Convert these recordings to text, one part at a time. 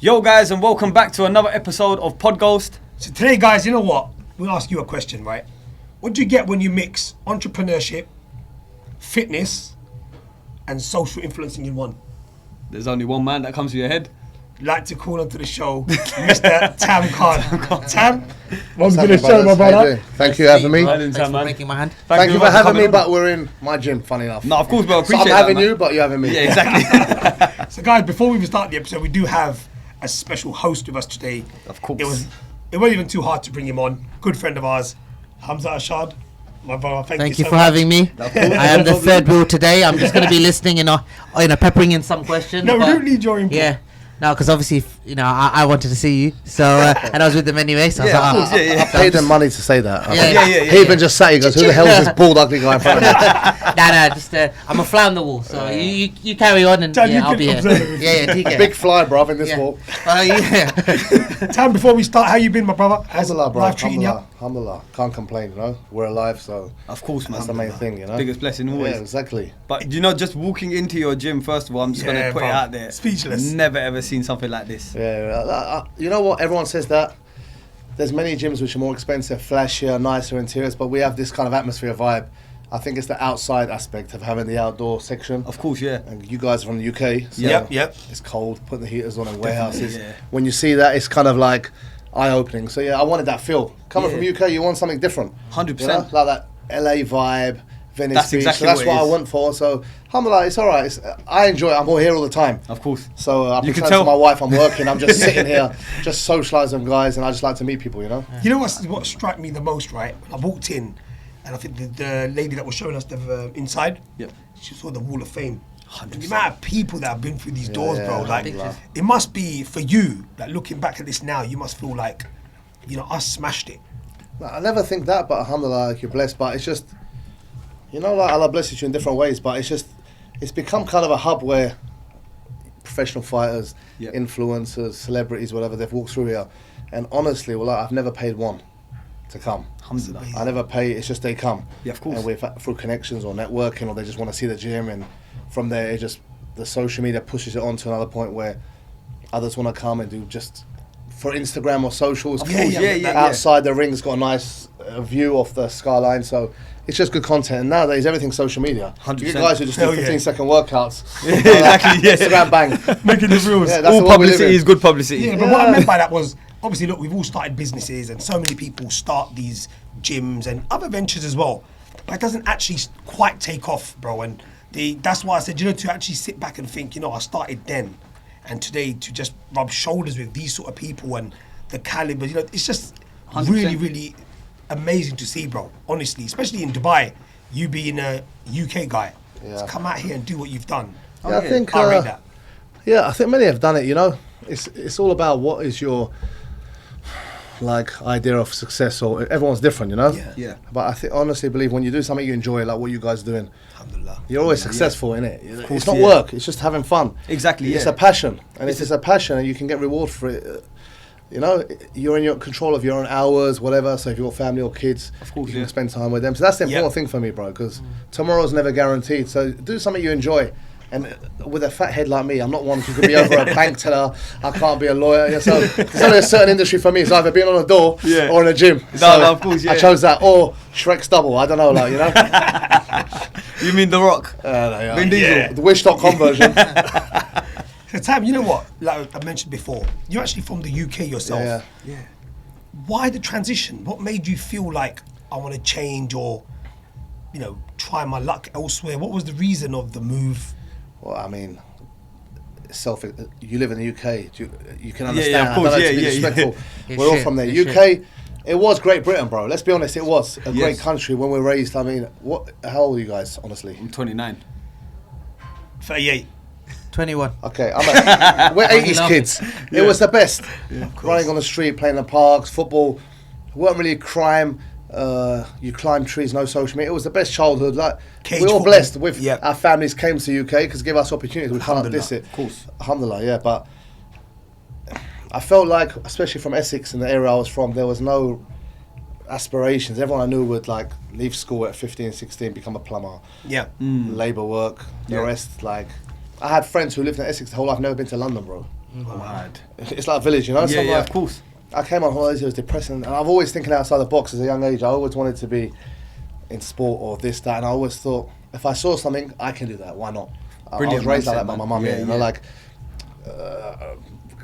Yo guys, and welcome back to another episode of Podghost. So today, guys, you know what? We'll ask you a question, right? What do you get when you mix entrepreneurship, fitness, and social influencing in one? There's only one man that comes to your head. Like to call onto the show, Mr. Tam Khan. Tam, welcome to the Brothers, show, my how you brother. doing? Thank you for having me. Thanks for breaking my hand. Thank you for very much having coming me, on. but we're in my gym, funny enough. No, of course, bro. I So appreciate I'm having that, man. you, but you're having me. Yeah, exactly. So, guys, before we even start the episode, we do have a special host with us today. Of course. It wasn't even too hard to bring him on. Good friend of ours, Hamza Ashad. My brother, Thank you you so for much. having me. I am the third wheel today. I'm just going to be listening and peppering in some questions. No, we but don't need your input. Yeah. No, because obviously, I wanted to see you, so and I was with them anyway. So Yeah, I of was course, like, yeah. I paid them money to say that. Yeah. He even just sat, he goes, who the hell is this bald ugly guy in front of me? Nah, just I'm a fly on the wall. So you carry on and Tam, you I'll can be here. observe everything. Yeah, TK. Big fly, bruv, in this Yeah. walk. Yeah. Tam, before we start, how you been, my brother? How's Alhamdulillah, bro. life treating you? Alhamdulillah. Can't complain, you know. We're alive, so Of course, man. that's the main thing, you know. Biggest blessing always. Yeah, exactly. But you know, just walking into your gym, first of all, I'm just going Yeah, to put bro. it out there. Speechless. Never ever seen something like this. Yeah, you know what? Everyone says that. There's many gyms which are more expensive, flashier, nicer interiors, but we have this kind of atmosphere vibe. I think it's the outside aspect of having the outdoor section. Of course, yeah. And you guys are from the UK, so Yep. it's cold, putting the heaters on in warehouses. yeah. When you see that, it's kind of like eye-opening. So yeah, I wanted that feel. Coming Yeah. from UK, you want something different. 100%. You know? Like that LA vibe, Venice That's Beach. exactly so that's what it what I is. went for. So alhamdulillah, it's all right. I enjoy it. I'm all here all the time. Of course. So I You can pretend tell. to my wife I'm working. I'm just sitting here, just socialising with guys, and I just like to meet people, you know? You know what struck me the most, right? I walked in, and I think the lady that was showing us the inside, Yep. she saw the Wall of Fame. 100%. And the amount of people that have been through these doors, yeah, bro, like alhamdulillah. it must be for you. Like looking back at this now, you must feel like, you know, us smashed it. I never think that, but alhamdulillah, like you're blessed. But it's just, you know, like Allah blesses you in different ways. But it's become kind of a hub where professional fighters, Yep. influencers, celebrities, whatever, they've walked through here. And honestly, well, I've never paid one to come. Alhamdulillah. I never pay, it's just they come. Yeah, of course. And we're through connections or networking, or they just want to see the gym. And from there, it just, the social media pushes it on to another point where others want to come and do just for Instagram or socials. Of course, yeah. Outside the ring's got a nice view of the skyline, so it's just good content. And nowadays, everything's social media. 100%. You get guys who just Hell do yeah. 15-second workouts. Exactly, yeah. Instagram bang. Making the rules. Yeah, that's All the world we live publicity in. is good publicity. Yeah, but what I meant by that was, obviously, look, we've all started businesses, and so many people start these gyms and other ventures as well. But it doesn't actually quite take off, bro. And that's why I said, you know, to actually sit back and think, you know, I started then, and today to just rub shoulders with these sort of people and the caliber, you know, it's just 100%. really, really amazing to see, bro. Honestly, especially in Dubai, you being a UK guy, Yeah. to come out here and do what you've done. Yeah, I think. I rate that. Yeah, I think many have done it. You know, it's all about what is your like idea of success. Or everyone's different, you know. Yeah. But I think honestly believe when you do something you enjoy, like what you guys are doing, Alhamdulillah. you're always successful in it. course, It's not yeah. work. It's just having fun. Exactly, It's yeah. a passion, and if it's a passion and you can get reward for it, you know, you're in your control of your own hours, whatever. So if you've got family or kids, Of course, you can yeah. spend time with them. So that's the Yeah. important thing for me, bro. Because tomorrow's never guaranteed. So do something you enjoy. And with a fat head like me, I'm not one who could be over a bank teller. I can't be a lawyer. Yeah, so there's only a certain industry for me. It's either being on a door Yeah. or in a gym. No, of course, yeah. I chose that, or Shrek's double. I don't know, like, you know. You mean The Rock? Vin Diesel? Yeah. The Wish.com version. So Tam, you know what? Like I mentioned before, you're actually from the UK yourself. Yeah. Why the transition? What made you feel like I want to change or, you know, try my luck elsewhere? What was the reason of the move? Well, I mean, you live in the UK. You can Yeah, understand. yeah, of I course, don't know yeah, to be yeah, disrespectful. yeah. We're all It's from there. shit, it's UK, it was Great Britain, bro. Let's be honest, it was a great Yes. country when we were raised. I mean, how old are you guys, honestly? I'm 29. 38. 21. Okay, we're 80s love kids. Yeah. It was the best. Of course. Running on the street, playing in the parks, football. It weren't really crime. You climb trees, no social media. It was the best childhood. Like Cage we're all football. blessed with Yeah. our families came to UK because give us opportunities. We can't diss it. Of course. Alhamdulillah, yeah. But I felt like, especially from Essex and the area I was from, there was no aspirations. Everyone I knew would like leave school at 15, 16, become a plumber, Yeah. labour work. The Yeah. rest, like, I had friends who lived in Essex the whole life, never been to London, bro. Mad. It's like a village, you know. So Yeah, like, of course. I came on holidays, it was depressing, and I've always thinking outside the box as a young age. I always wanted to be in sport or this, that, and I always thought if I saw something, I can do that. Why not? I was Brilliant raised like mindset, that by my man. mum. Yeah, You know, yeah. like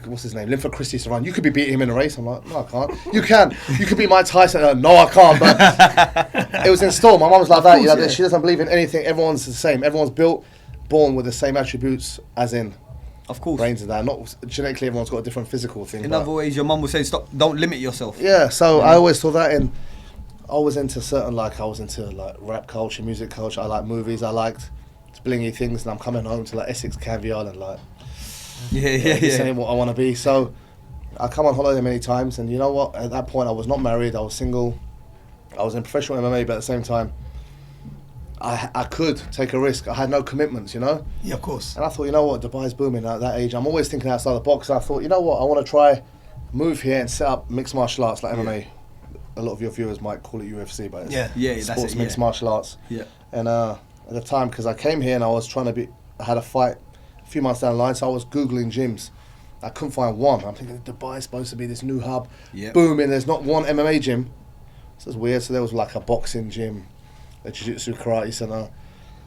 what's his name? Linford Christie's to run. You could be beating him in a race. I'm like, no, I can't. You can. You could be Mike Tyson. No, I can't. But it was installed. My mum was like that. You know, yeah. she doesn't believe in anything. Everyone's the same. Everyone's born with the same attributes, as in Of course. brains and that. Not genetically, everyone's got a different physical thing. In but- other ways, your mum was saying, stop, don't limit yourself. yeah, so I always thought that, and I was into rap culture, music culture. I like movies. I liked blingy things, and I'm coming home to like Essex Caviar and like this ain't what I want to be. So I come on holiday many times, and you know what? At that point, I was not married. I was single. I was in professional MMA, but at the same time, I could take a risk. I had no commitments, you know. Yeah, of course. And I thought, you know what, Dubai's booming at that age. I'm always thinking outside the box. I thought, you know what, I want to try move here and set up mixed martial arts like MMA. A lot of your viewers might call it UFC, but it's Yeah. Yeah, that's sports it, mixed yeah. martial arts. Yeah. And at the time, because I came here and I had a fight a few months down the line, so I was Googling gyms. I couldn't find one. I'm thinking, Dubai's supposed to be this new hub. Yep. Booming, there's not one MMA gym. So it's weird. So there was like a boxing gym, a jiu-jitsu karate center.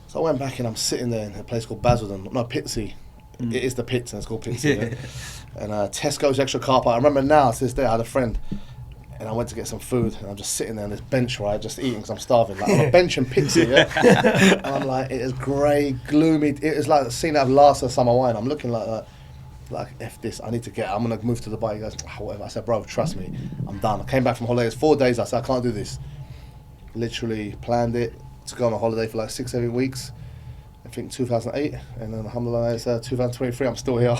So I went back and I'm sitting there in a place called Basildon. No, Pitsy. It is the Pits and it's called Pitsy. Yeah. And Tesco's extra car park. I remember now, to this day, I had a friend and I went to get some food and I'm just sitting there on this bench, right, just eating because I'm starving. Like on a bench in Pitsy, yeah. And I'm like, it is grey, gloomy. It is like the scene out of Last of Summer Wine. I'm looking like that. Like, F this, I'm going to move to Dubai. He goes, whatever. I said, bro, trust me, I'm done. I came back from holidays, 4 days. I said, I can't do this. Literally planned it to go on a holiday for like 6-7 weeks. I think 2008, and then alhamdulillah, it's 2023. I'm still here.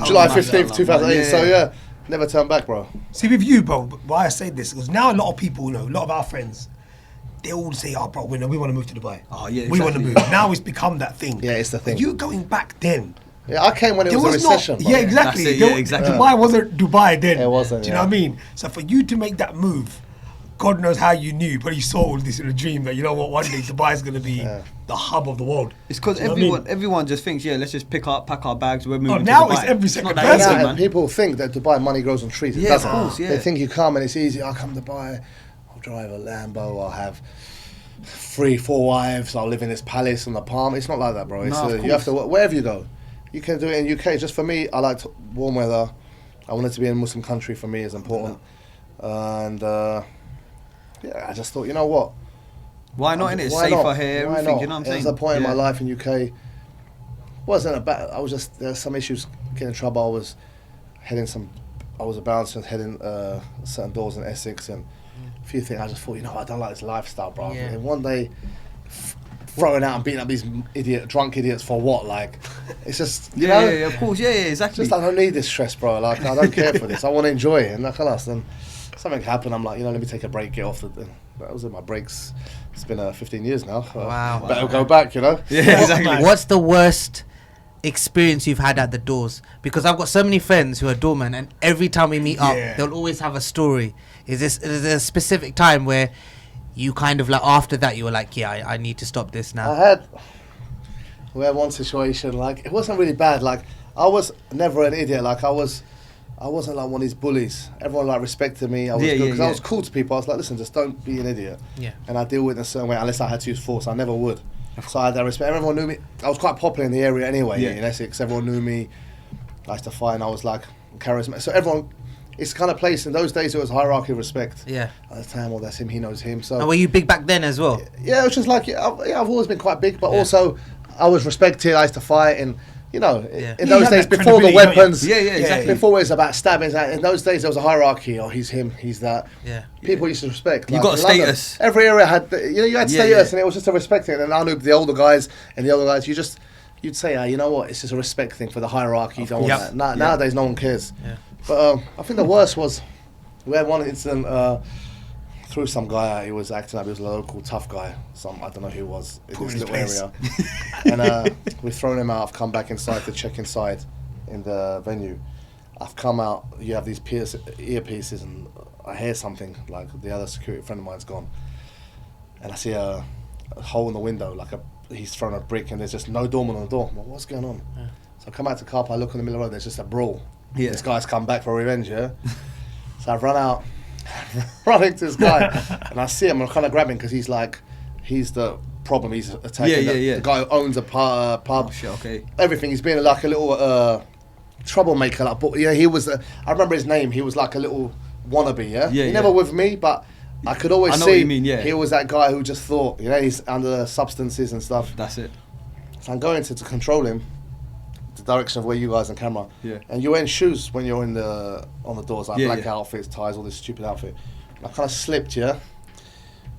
July 15th, 2008. So yeah, never turned back, bro. See, with you, bro, why I say this, because now a lot of people, you know, a lot of our friends, they all say, oh, bro, we want to move to Dubai. Oh, yeah, We want to exactly. move. Now it's become that thing. Yeah, it's the thing. But you going back then, Yeah, I came when it was a recession. bro. Yeah, exactly. That's it, yeah, exactly. Dubai wasn't Dubai then. It wasn't, Do you know what I mean? So for you to make that move, God knows how you knew, but you saw all this in a dream that, you know what, one day Dubai is going to be the hub of the world. It's because Do you know what I mean? everyone just thinks, yeah, let's just pack our bags, we're moving to now Dubai. it's every not second that person. easy, Yeah, man. and people think that Dubai money grows on trees. It Yeah, of doesn't. course, yeah. They think you come and it's easy. I'll come to Dubai, I'll drive a Lambo, I'll have 3-4 wives, I'll live in this palace on the Palm. It's not like that, bro. It's, No, of you have course. to, wherever you go, you can do it in UK. Just for me, I like warm weather. I wanted to be in a Muslim country, for me is important. And yeah, I just thought, you know what? Why not, innit? It's Why safer not? here, Why everything, not? you know what I'm There saying? was a point in my Yeah. life in UK, wasn't about, I was just, there's some issues, getting in trouble. I was a bouncer heading certain doors in Essex, and a few things I just thought, you know, I don't like this lifestyle, bro. Yeah. And one day, throwing out and beating up these drunk idiots for what? Like, it's just, you know, Yeah, of course, yeah, exactly. just I don't need this stress, bro. Like, I don't care for this. I want to enjoy it. And like, then something happened. I'm like, you know, let me take a break, get off the. That was in my breaks. It's been 15 years now. Wow. Better go back, you know. Yeah, exactly. What's the worst experience you've had at the doors? Because I've got so many friends who are doormen, and every time we meet up, they'll always have a story. Is there a specific time where you kind of like after that you were like, yeah, I need to stop this now? We had one situation, like, it wasn't really bad. Like, I was never an idiot. Like, I wasn't like one of these bullies. Everyone like respected me. I was good because I was cool to people. I was like, listen, just don't be an idiot. Yeah. And I deal with it in a certain way, unless I had to use force. I never would. So I had that respect. Everyone knew me. I was quite popular in the area anyway. Yeah. In Essex, everyone knew me. I used to fight, and I was like charismatic. So everyone, it's the kind of place in those days it was hierarchy of respect. Yeah. At the time, well, that's him. He knows him. So. And were you big back then as well? Yeah, it was just like, I've always been quite big, but also I was respected. I used to fight, and you know, in those had days that before the credibility, don't you? weapons, Yeah, exactly. before it was about stabbing. In those days there was a hierarchy. Oh, he's him, he's that. Yeah. People used to respect. You Like, got in London, status. every area had, you had Yeah, status, yeah. and it was just a respect thing. And I knew the older guys and the other guys. You'd say, you know what? It's just a respect thing for the hierarchy. You don't want course. that. Nowadays, no one cares. Yeah. But I think the worst was we had one incident. Threw some guy out. He was acting like he was a local tough guy. I don't know who he was in Put this his little place. area. And we've thrown him out. I've come back inside to check inside in the venue. I've come out. You have these earpieces, and I hear something like the other security friend of mine's gone, and I see a hole in the window, like he's thrown a brick, and there's just no doorman on the door. I'm like, what's going on? Yeah. So I come out to the car park, I look in the middle of the road. There's just a brawl Yeah. This guy's come back for revenge, yeah? So I've run out, running to this guy, and I see him, and I'm kind of grabbing because he's the problem. He's attacking the guy who owns a pub. Oh, shit, okay. Everything. He's been like a little troublemaker. Like, but yeah, he was. I remember his name. He was like a little wannabe. Yeah. He never with me, but I could always see. What you mean, yeah. He was that guy who just thought, he's under substances and stuff. That's it. So I'm going to control him, the direction of where you guys on camera. Yeah. And you're wearing shoes when you're on the doors, like black yeah. outfits, ties, all this stupid outfit. And I kind of slipped, yeah.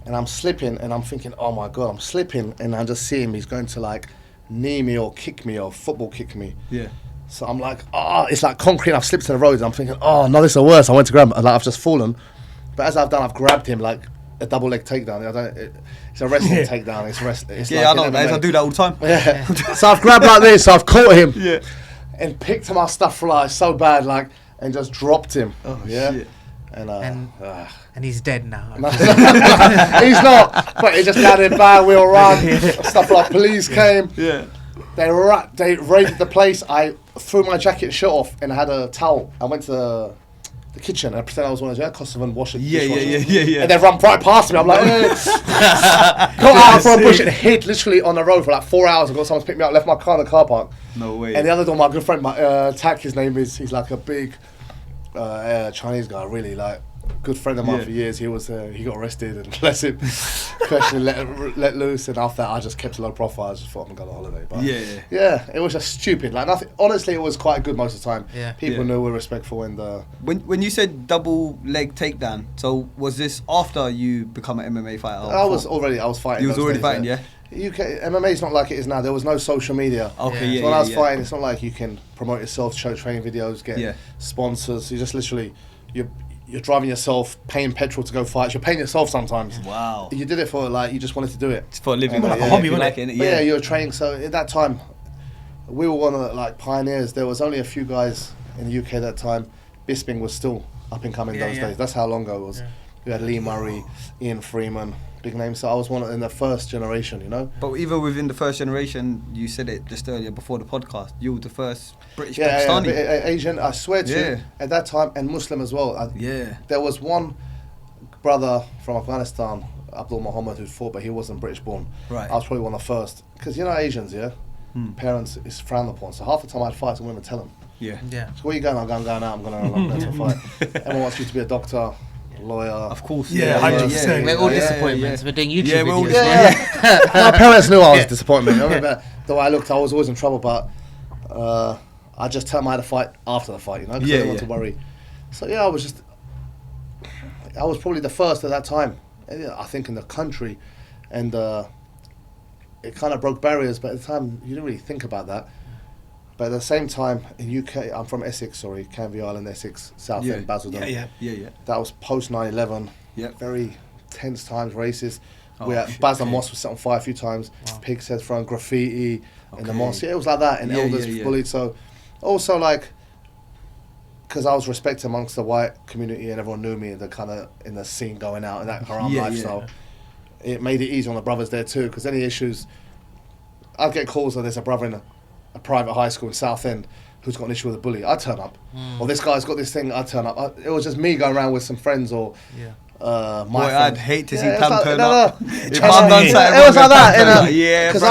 And I'm slipping, and I'm thinking, oh my god, I'm slipping, and I just see him. He's going to like knee me or kick me or football kick me. Yeah. So I'm like, it's like concrete. I've slipped to the road. And I'm thinking, oh no, this is worse. I went to grab him, like I've just fallen. But as I've done, I've grabbed him like a double leg takedown. It's a wrestling takedown. It's wrestling. It's Yeah, like I know. I do that all the time. Yeah. So I've grabbed like this. So I've caught him. Yeah. And picked my stuff like so bad, like, and just dropped him. Oh yeah. shit. And he's dead now. He's not. But he just got it bad. We'll run. Stuff like police came. Yeah. They raided the place. I threw my jacket and shirt off, and I had a towel. I went to the kitchen and I pretended I was one of those Kosovan washers. Yeah. And they run right past me. I'm like, got out for a bush and hid literally on the road for like 4 hours. I got someone to pick me up, left my car in the car park. No way. And the other door, my good friend, Tak, his name is. He's like a big Chinese guy, really like. Good friend of mine for years. He got arrested and bless him, question let loose, and after that I just kept a low profile. I just thought I'm going on holiday. But yeah, it was just stupid. Like nothing. Honestly, it was quite good most of the time. Yeah. People knew we were respectful and. When you said double leg takedown, so was this after you become an MMA fighter? I was fighting. You was already fighting, yeah. UK MMA is not like it is now. There was no social media. Okay, So when I was fighting, it's not like you can promote yourself, show training videos, get sponsors. You just literally you're driving yourself, paying petrol to go fight. You're paying yourself sometimes. Wow. You did it for like you just wanted to do it. It's for a living. Like a hobby, wasn't it? Yeah, you were training. So at that time, we were one of the like pioneers. There was only a few guys in the UK at that time. Bisping was still up and coming those days. That's how long ago it was. We had Lee Murray, Ian Freeman, big names. So I was in the first generation, But even within the first generation, you said it just earlier before the podcast, you were the first British Pakistani. Asian, I swear to you, at that time, and Muslim as well. There was one brother from Afghanistan, Abdul Muhammad, who fought, but he wasn't British born. Right. I was probably one of the first. Because Asians, parents is frowned upon. So half the time I'd fight, I wouldn't even tell them. Yeah. So where you going? I'm going out. I'm going to fight. Everyone wants you to be a doctor, lawyer. Of course. 100%. We're all disappointments. We're doing YouTube videos. My parents knew I was disappointed. I remember the way I looked, I was always in trouble, but I just tell them I had a fight after the fight, because I didn't want to worry. So I was probably the first at that time, I think, in the country, and it kind of broke barriers, but at the time you didn't really think about that. But at the same time, in UK, I'm from Essex, Canvey Island, Essex, South End, Basildon. Yeah. That was post 9/11. Yeah. Very tense times, racist. Basildon Mosque was set on fire a few times. Wow. Pigs head thrown, graffiti in the mosque. Yeah, it was like that, and elders bullied. So, also because I was respected amongst the white community and everyone knew me, the kind of in the scene going out and that haram lifestyle. It made it easier on the brothers there too, because any issues, I'd get calls that there's a brother in a private high school in Southend who's got an issue with a bully. I'd turn up. Or this guy's got this thing, I'd turn up. It was just me going around with some friends or my friends. I'd hate to see Tam turn up. If Mum done something it was like that. Because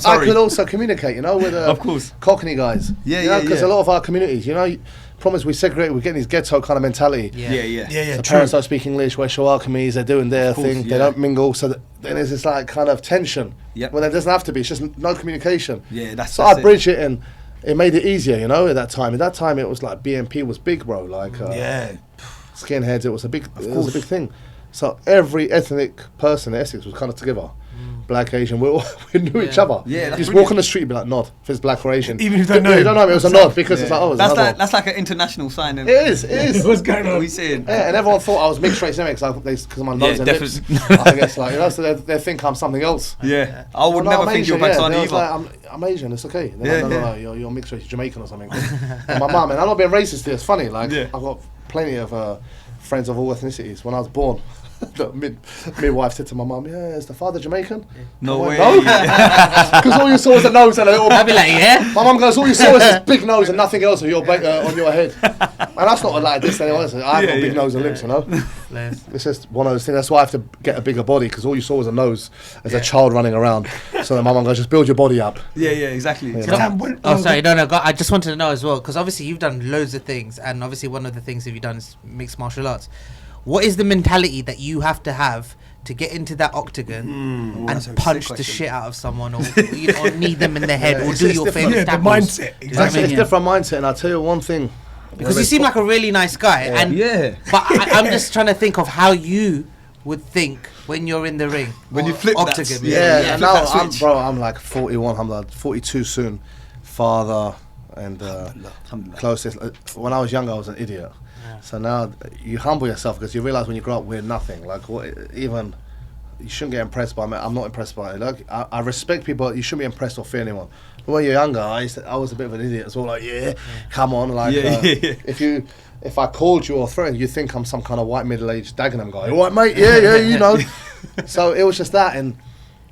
I could also communicate, with of course. Cockney guys. Because a lot of our communities, problem is we segregate, we're getting this ghetto kind of mentality. Yeah. The parents don't speak English, we're Shawarkamis, they're doing their thing, they don't mingle, so then there's this like kind of tension. When there doesn't have to be, it's just no communication. So I bridge it, and it made it easier, at that time. At that time it was like BNP was big, bro, like skinheads, it was a big thing. So every ethnic person in Essex was kind of together. Black, Asian, we knew each other. You just walk on the street and be like, nod, if it's black or Asian. Even if you don't know. You don't know him, it was a nod, because it's like, that's like an international sign. It is. What's going on? What are we saying? Yeah, and everyone thought I was mixed race anyway, because of my nose and lips. I guess, so they think I'm something else. Yeah. I would never think you're Pakistani either. Like, I'm Asian, it's okay. No, you're mixed race, Jamaican or something. And my mum, and I'm not being racist here, it's funny, I've got plenty of friends of all ethnicities. When I was born, the midwife said to my mum, "Yeah, is the father Jamaican?" No way. No, because all you saw was a nose and a little. I'd be like, yeah. My mum goes, all you saw was this big nose and nothing else on your head. And that's not like this anyway. I have got a big nose and lips, you know. It's just one of those things. That's why I have to get a bigger body, because all you saw was a nose as a child running around. So then my mum goes, just build your body up. Yeah, exactly. Yeah. Sorry, no. I just wanted to know as well, because obviously you've done loads of things, and obviously one of the things that you've done is mixed martial arts. What is the mentality that you have to get into that octagon and punch the shit out of someone, or knee them in the head, or do your famous the mindset. Exactly. It's a different mindset, and I'll tell you one thing. Because you seem like a really nice guy, but I'm just trying to think of how you would think when you're in the ring. When you flip octagon. And now I'm like 41, I'm like 42 soon, father, and closest. When I was younger, I was an idiot. So now you humble yourself, because you realise when you grow up we're nothing. Like even you shouldn't get impressed by me. I'm not impressed by it. Like I respect people. You shouldn't be impressed or fear anyone. But when you're younger, I was a bit of an idiot as well. Like come on, like if I called you or threatened, you think I'm some kind of white middle-aged Dagenham guy. What, mate? Yeah, you know. So it was just that, and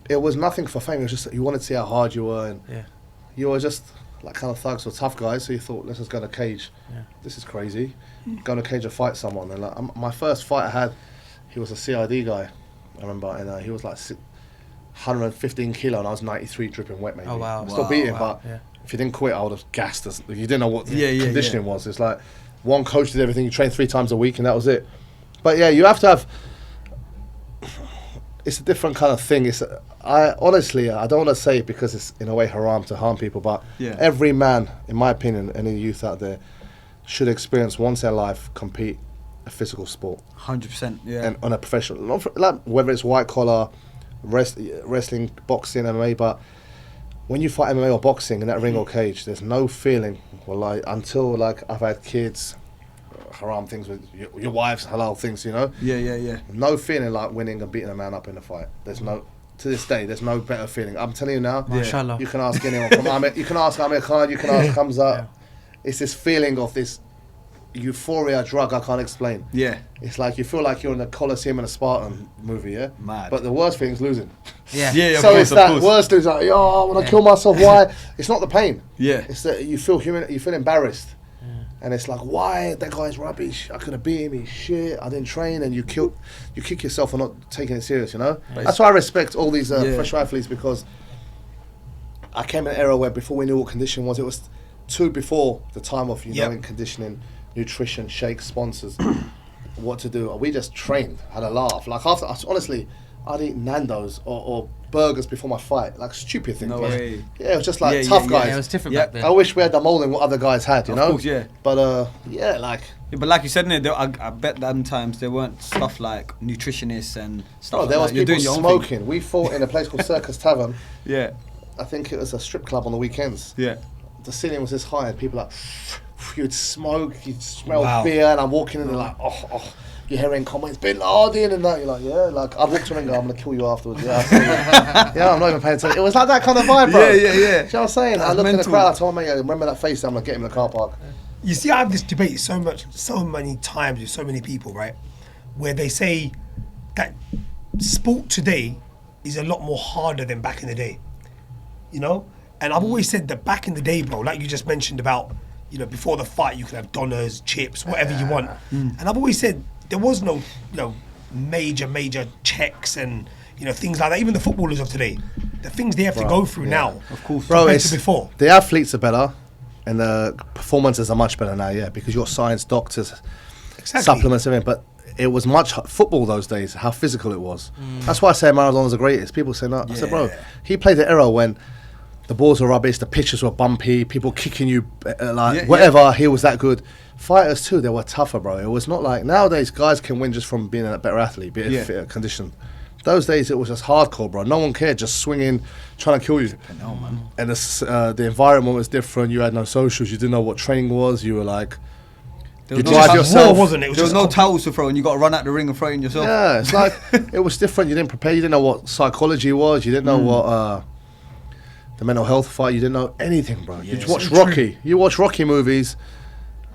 it was nothing for fame. It was just you wanted to see how hard you were, and you were just like kind of thugs or tough guys. So you thought, let's just go to cage. This is crazy. Go to cage and fight someone. And like my first fight I had, he was a CID guy, I remember, and he was like 115 kilo, and I was 93 dripping wet, maybe. Oh wow! Still beating, but if you didn't quit, I would have gassed us. If you didn't know what the conditioning was, it's like one coach did everything. You trained 3 times a week, and that was it. But yeah, you have to have. It's a different kind of thing. I honestly don't want to say it because it's in a way haram to harm people, but every man, in my opinion, any youth out there, should experience once in their life compete a physical sport. 100%, and on a professional, like whether it's white collar, wrestling, boxing, MMA. But when you fight MMA or boxing in that ring or cage, there's no feeling. Well, like until like I've had kids, haram things with your wives, halal things, you know. Yeah. No feeling like winning and beating a man up in a fight. There's no. To this day, there's no better feeling. I'm telling you now. Mashallah. You can ask anyone from Amir. You can ask Amir Khan. You can ask Hamza. It's this feeling of this euphoria drug I can't explain. Yeah. It's like you feel like you're in a Colosseum in a Spartan movie, Mad. But the worst thing is losing. Yeah, so it's that worst thing, like, I want to kill myself. Why? It's not the pain. Yeah. It's that you feel human, you feel embarrassed. And it's like, why? That guy's rubbish. I could have beat him. He's shit. I didn't train. And you kick yourself for not taking it serious, you know? That's why I respect all these fresh athletes, because I came in an era where before we knew what conditioning was, it was before the time of knowing conditioning, nutrition, shakes, sponsors, what to do. We just trained, had a laugh. Like after, honestly, I'd eat Nando's or burgers before my fight, like stupid things. No way. Yeah, it was just like tough guys. Yeah, it was different back then. I wish we had the molding what other guys had, you know? Of course, yeah. But but like you said, I bet them times there weren't stuff like nutritionists and stuff. There was you're people doing your own smoking. thing. We fought in a place called Circus Tavern. Yeah. I think it was a strip club on the weekends. Yeah. The ceiling was this high, and people like, you'd smoke, you'd smell beer, and I'm walking in and like, you're hearing comments, Bin Laden and that. You're like, like I'd walk to him and go, I'm gonna kill you afterwards. I'm not even paying attention. It was like that kind of vibe, bro. Yeah. You know what I'm saying? I looked in the crowd, I told him, remember that face? I'm gonna get him in the car park. You see, I have this debate so many times with so many people, right? Where they say that sport today is a lot more harder than back in the day. You know? And I've always said that back in the day, bro, like you just mentioned about, before the fight, you could have dollars, chips, whatever you want. And I've always said there was no major checks and things like that. Even the footballers of today, the things they have to go through now, of course, compared to before. The athletes are better, and the performances are much better now. Because you've got science, doctors, supplements, everything. But it was football those days. How physical it was. That's why I say Maradona's the greatest. People say no. I said, bro, he played the era when the balls were rubbish, the pitches were bumpy, people kicking you, whatever. He was that good. Fighters too, they were tougher, bro. It was not like nowadays guys can win just from being a better athlete, being fitter, conditioned. Those days it was just hardcore, bro. No one cared, just swinging, trying to kill you. No, man. And the environment was different. You had no socials. You didn't know what training was. You were like, you drive yourself. Wasn't it? There was no towels to throw, and you got to run out the ring and throw it in yourself. Yeah, it's like it was different. You didn't prepare. You didn't know what psychology was. You didn't know what the mental health fight. You didn't know anything, bro. You watch Rocky. You watch Rocky movies.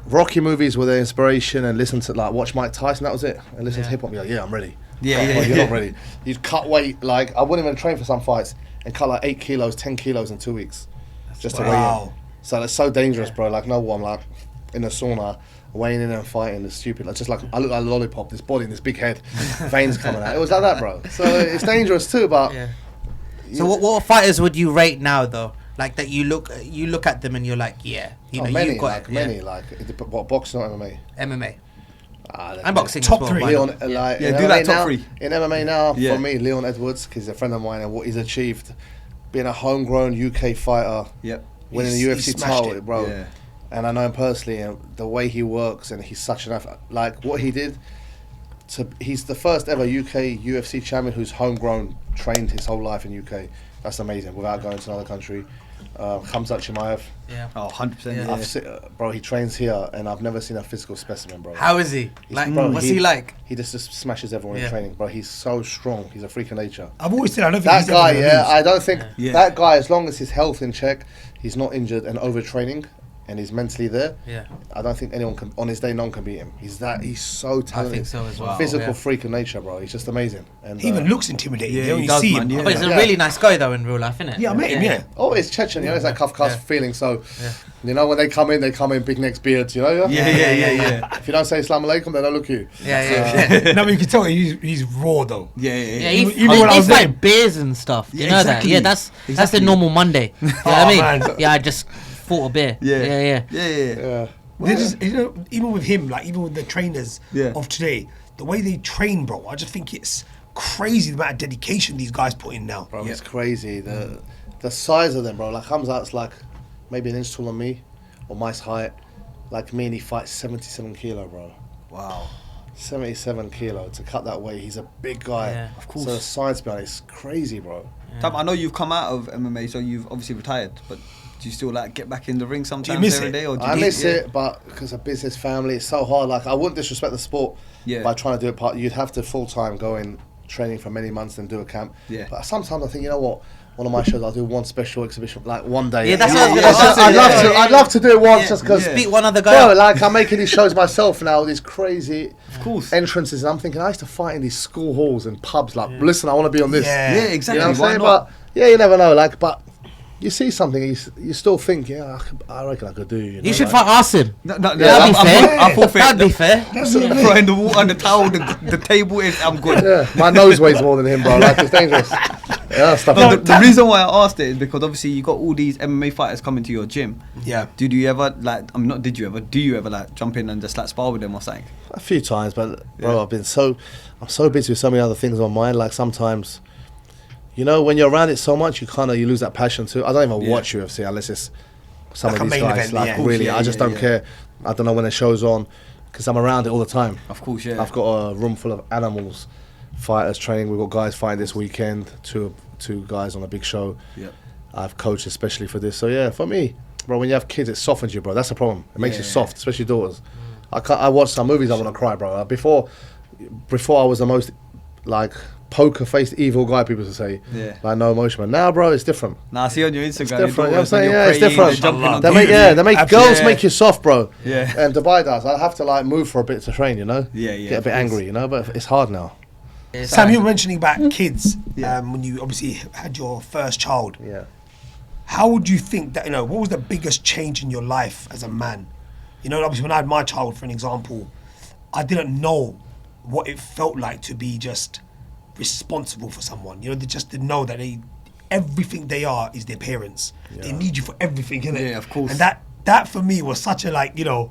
Rocky movies were their inspiration, and listen to watch Mike Tyson. That was it. And listen to hip hop. You're like, yeah, I'm ready. You're not ready. You'd cut weight. Like I wouldn't even train for some fights and cut like 8 kilos, 10 kilos in 2 weeks, just to weigh in. So it's so dangerous, bro. Like no one like in a sauna. Weighing in and fighting is stupid. Like just like I look like a lollipop, this body and this big head, veins coming out. It was like that, bro. So it's dangerous too. But so what fighters would you rate now though? Like that you look at them and you're like, yeah, you know, many, you've got many. What, boxing or MMA? MMA. And boxing top as well. 3. Leon, do MMA that top now, 3 in MMA now. For me, Leon Edwards, because he's a friend of mine, and what he's achieved, being a homegrown UK fighter, winning the UFC title, bro. Yeah. And I know him personally, and the way he works, and he's such an athlete. Like what he did, he's the first ever UK UFC champion who's homegrown, trained his whole life in UK. That's amazing, without going to another country. Khamzat Chimaev. Yeah. Oh, 100%. Bro, he trains here, and I've never seen a physical specimen, bro. How is he? Like, what's he like? He just smashes everyone in training, bro. He's so strong. He's a freak of nature. I've always said I don't think That he's guy, ever gonna lose. I don't think that guy, as long as his health in check, he's not injured and overtraining, and he's mentally there. Yeah. I don't think anyone can, on his day, no one can beat him. He's so talented. I think so as well. Physical freak of nature, bro. He's just amazing. And He even looks intimidating. Yeah, You he only does, see man, him. yeah. But he's a really nice guy though in real life, isn't it? Yeah, I met him, yeah. Oh, it's Chechen, you know, it's that Kafkas feeling. So, you know, when they come in, big necks, beards, you know? Yeah. If you don't say Assalamu alaikum, they don't look at you. Yeah. No, but you can tell he's raw though. Yeah, Even when I he was fight there. bears and stuff. You know exactly. that? Yeah, that's the normal Monday. You know what I mean? man. Yeah, I just fought a bear. Yeah. They're just, you know, even with him, like even with the trainers Yeah. of today, the way they train, bro, I just think it's crazy the amount of dedication these guys put in now. Bro, it's crazy. The size of them, bro. Like Hamzat's like maybe an inch taller than me, or my height. Like me, and he fights 77 kilo, bro. Wow. 77 kilo to cut that weight. He's a big guy. Yeah, of course. So the science behind it's crazy, bro. Tam, I know you've come out of MMA, so you've obviously retired, but do you still like get back in the ring sometimes miss every it? day? Or do you I miss it, but because of business, family, it's so hard. Like I wouldn't disrespect the sport by trying to do it part. You'd have to full time go in training for many months and do a camp. Yeah. But sometimes I think, you know what? One of my shows, I'll do one special exhibition, like one day. Yeah, that's what I was gonna say. I'd love to do it once, just because. Beat one other guy Bro, up. like I'm making these shows myself now, these crazy Of course. entrances, and I'm thinking I used to fight in these school halls and pubs. Like, listen, I want to be on this. Yeah. Yeah, exactly. You know what I'm Why saying? not? But you never know. Like, but you see something, you still think, I reckon I could do. You know, You should like, fight Asim. No, That'd be fair. I feel fair. That'd be fair. Throwing the water on the towel, the table is. I'm good. Yeah, my nose weighs more than him, bro. Like, it's dangerous. Yeah, stuff. No, the reason why I asked it is because obviously you got all these MMA fighters coming to your gym. Yeah. Did you ever like? I mean, not did you ever? Do you ever like jump in and just like spar with them or something? A few times, but bro, I'm so busy with so many other things on my mind. Like sometimes, you know, when you're around it so much, you lose that passion too. I don't even watch UFC unless it's some Like of a these main guys. event, Like yeah. really, Yeah, I just yeah, don't yeah. care. I don't know when the show's on because I'm around it all the time. Of course, yeah. I've got a room full of animals, fighters training. We've got guys fighting this weekend. Two guys on a big show. Yep. I've coached especially for this. So yeah, for me, bro, when you have kids, it softens you, bro. That's the problem. It makes you soft, especially daughters. I watch some movies, I want to cry, bro. Before I was the most like poker-faced evil guy, people used to say. Yeah. Like no emotion. But now, bro, it's different. Nah, I see on your Instagram. It's different. You know what I'm daughters, when saying? you're Yeah, it's praying, different. they're jumping on They make TV. girls Yeah. make you soft, bro. Yeah. And Dubai does. I have to like move for a bit to train, you know. Yeah, Get a of bit course. angry, you know. But it's hard now. Sam, you were mentioning about kids Yeah. when you obviously had your first child. Yeah. How would you think that, what was the biggest change in your life as a man? You know, obviously when I had my child, for an example, I didn't know what it felt like to be just responsible for someone. You know, they just didn't know that everything they are is their parents. They need you for everything, innit? Yeah, of course. And that for me was such a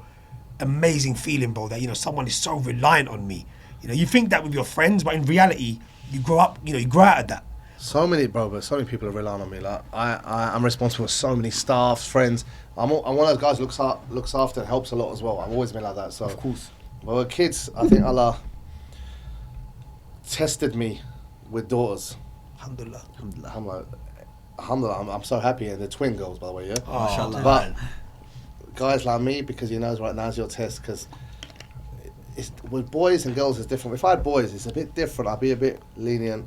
amazing feeling, bro, that, someone is so reliant on me. You think that with your friends, but in reality, you grow up, you grow out of that. So many people are relying on me. Like I'm responsible for so many staff, friends. I'm one of those guys who looks after and helps a lot as well. I've always been like that. So Of course. Well, with kids, I think Allah tested me with daughters. Alhamdulillah. Alhamdulillah, I'm so happy. And they're twin girls, by the way, yeah? Oh, Mashallah. But guys like me, because he knows right now's your test, because with boys and girls it's different. If I had boys, it's a bit different. I'd be a bit lenient.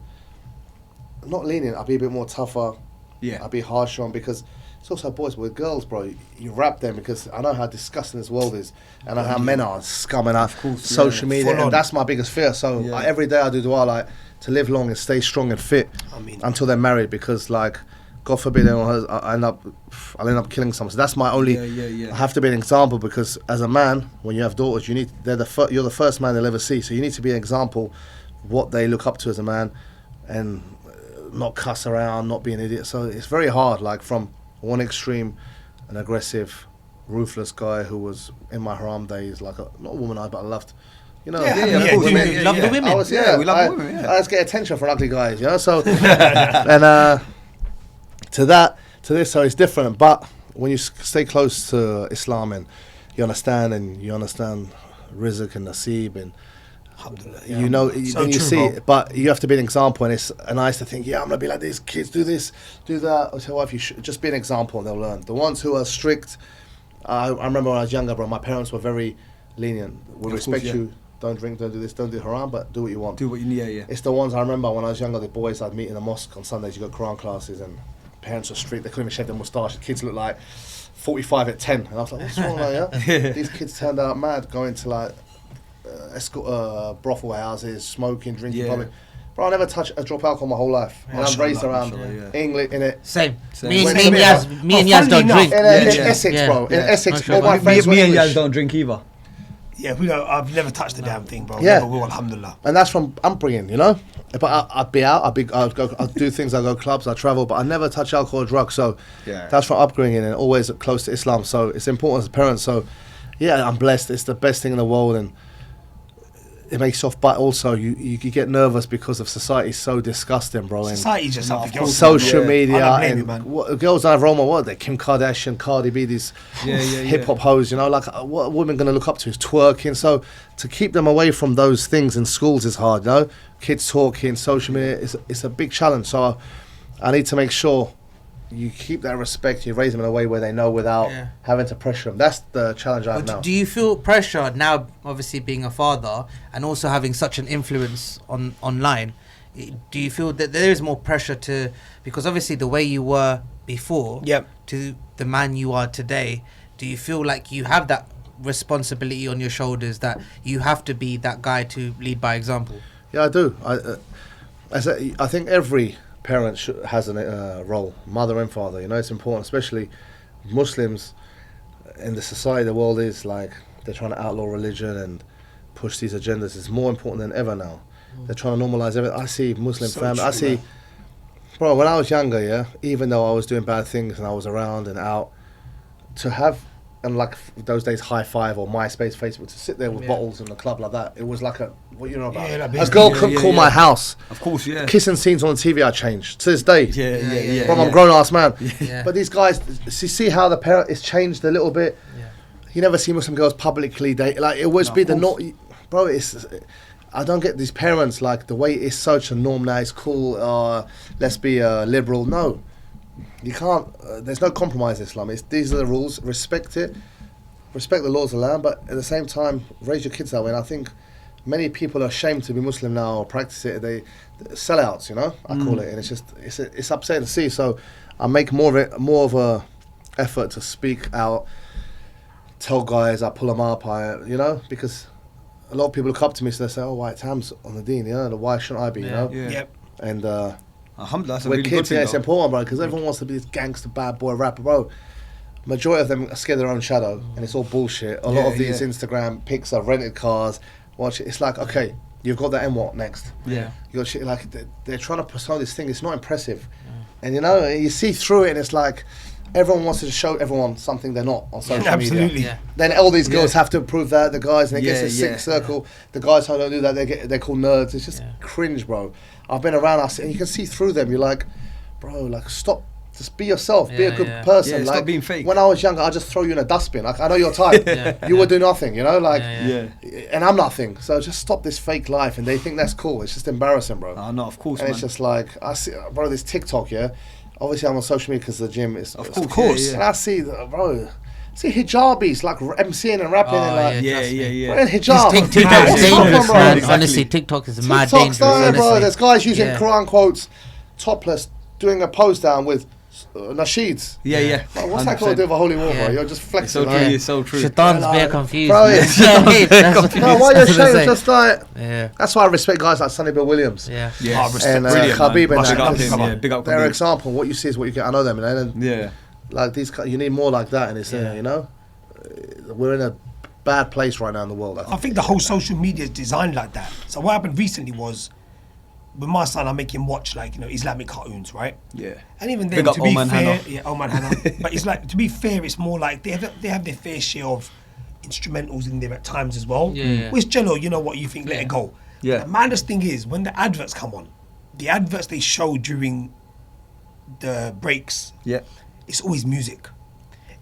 Not lenient, I'd be a bit more tougher. Yeah. I'd be harsher on, because It's also boys, but with girls, bro, you rap them because I know how disgusting this world is, and I know how men are scumming out social media, and that's my biggest fear. So every day I do dua, like, to live long and stay strong and fit until they're married, because like, God forbid, I'll end up killing someone. So that's my only. I have to be an example, because as a man, when you have daughters, you're the first man they'll ever see. So you need to be an example, what they look up to as a man, and not cuss around, not be an idiot. So it's very hard. Like, from one extreme, an aggressive, ruthless guy who was in my haram days, like not a womanizer, but I loved, you know, women. Love the women. We love women. I just get attention for ugly guys, you know. So and to this, so it's different. But when you stay close to Islam and you understand Rizq and Nasib, and you know, so then you true, see bro. it, but you have to be an example. And I used to think, I'm gonna be like these kids, do this, do that. I tell wife, you should just be an example, and they'll learn. The ones who are strict, I remember when I was younger, bro, my parents were very lenient. We respect you. Don't drink, don't do this, don't do haram, but do what you want. Do what you need. Yeah. It's the ones I remember when I was younger. The boys I'd meet in the mosque on Sundays. You got Quran classes, and parents were strict. They couldn't even shave their moustache. The kids looked like 45 at 10, and I was like, what's wrong, like, yeah? These kids turned out mad, going to like brothel houses, smoking, drinking, public. Bro, I never touched a drop of alcohol my whole life. And I'm raised around English, in it. Same. Me and Yazz don't drink. In Essex, bro. In Essex, all my friends were Me and English. Yazz don't drink either. Yeah, I've never touched the damn thing, bro. Yeah. Never will, alhamdulillah. And that's from upbringing, you know. But I'd be out. I'd do things. I'd go clubs. I'd travel. But I never touch alcohol or drugs. So that's from upbringing and always close to Islam. So it's important as parents. So yeah, I'm blessed. It's the best thing in the world, and it makes you off. But also, you get nervous because of society is so disgusting, bro. Society's just something else. Social media I don't blame and you, man. what, girls that have role model, what are they? Kim Kardashian, Cardi B, these hip hop hoes, you know, like what are women gonna look up to is twerking. So to keep them away from those things in schools is hard, you know. Kids talking, social media, it's a big challenge. So I need to make sure you keep that respect, you raise them in a way where they know without having to pressure them. That's the challenge I have now. Do you feel pressure now, obviously being a father and also having such an influence online? Do you feel that there is more pressure to, because obviously the way you were before to the man you are today, do you feel like you have that responsibility on your shoulders that you have to be that guy to lead by example? Yeah, I do. I think every parent has a role, mother and father. You know, it's important, especially Muslims in the society. The world is like they're trying to outlaw religion and push these agendas. It's more important than ever now. They're trying to normalize everything. I see Muslim family. I see, bro. When I was younger, even though I was doing bad things and I was around and out, to have and like those days, High Five or MySpace, Facebook, to sit there with bottles in the club like that, it was like what you know about. A girl couldn't call my house. Of course, Kissing scenes on the TV, I changed to this day. I'm a grown ass man. But these guys, see how the parent is changed a little bit. You never see Muslim girls publicly date. Like it always be the not, bro. I don't get these parents like the way it's such a norm now. It's cool. Let's be liberal. No. You can't. There's no compromise in Islam. These are the rules. Respect it. Respect the laws of the land, but at the same time, raise your kids that way. And I think many people are ashamed to be Muslim now or practice it. They sellouts, you know. I call it, and it's upsetting to see. So I make more of a effort to speak out, tell guys, I pull them up, because a lot of people look up to me, so they say, "Oh, why Tam's on the deen? You know, why shouldn't I be? You know?" And alhamdulillah, that's a with really kids, good thing, it's important, bro, because everyone wants to be this gangster bad boy rapper, bro. Majority of them are scared of their own shadow, and it's all bullshit. A lot of these Instagram pics are rented cars. Watch it. It's like, okay, you've got that, and what next? Yeah. You got shit like they're trying to persona this thing. It's not impressive, and you see through it, and it's like everyone wants to show everyone something they're not on social media. Then all these girls have to prove that, the guys, and it gets a sick circle. The guys who don't do that, they're called nerds. It's just cringe, bro. I've been around us, and you can see through them. You're like, bro, like stop. Just be yourself. Be a good person. Stop being fake. When I was younger, I just throw you in a dustbin. Like, I know your type. You would do nothing, you know? Like, and I'm nothing. So just stop this fake life. And they think that's cool. It's just embarrassing, bro. No, of course, and man. it's just like, I see, bro, this TikTok, obviously I'm on social media because of the gym. Of course. And I see, bro, hijabis like MCing and rapping and like wearing hijab. TikTok is dangerous, man. Exactly. Honestly, TikTok is mad TikTok's dangerous. bro. There's guys using Quran quotes, topless, doing a pose down with nasheeds. Yeah. Like, what's that got to do with a holy war, Yeah. bro? You're just It's flexing. so true. like, It's so true. Shaitan's Yeah, bare like- confused. Bro, man. it's- That's- no, why you're that's what ashamed? I It's just like Yeah. that's why I respect guys like Sonny Bill Williams. Yeah. Yeah, Oh, respect. And brilliant, Khabib man. and Big that. up him. Yeah, big up Their Khabib. example. What you see is what you get. I know them, man. And Yeah. like these, you need more like that, and it's you know, we're in a bad place right now in the world. I I think. think the whole social media is designed like that. So what happened recently was, with my son, I make him watch like Islamic cartoons, right? Yeah. And even then, Big up to be Oman fair, Hannah. yeah, Oman Hannah. But it's like, to be fair, it's more like they have their fair share of instrumentals in there at times as well. Yeah. Which Jello, you know what you think, let it go. Yeah. The maddest thing is when the adverts come on, the adverts they show during the breaks, Yeah. it's always music.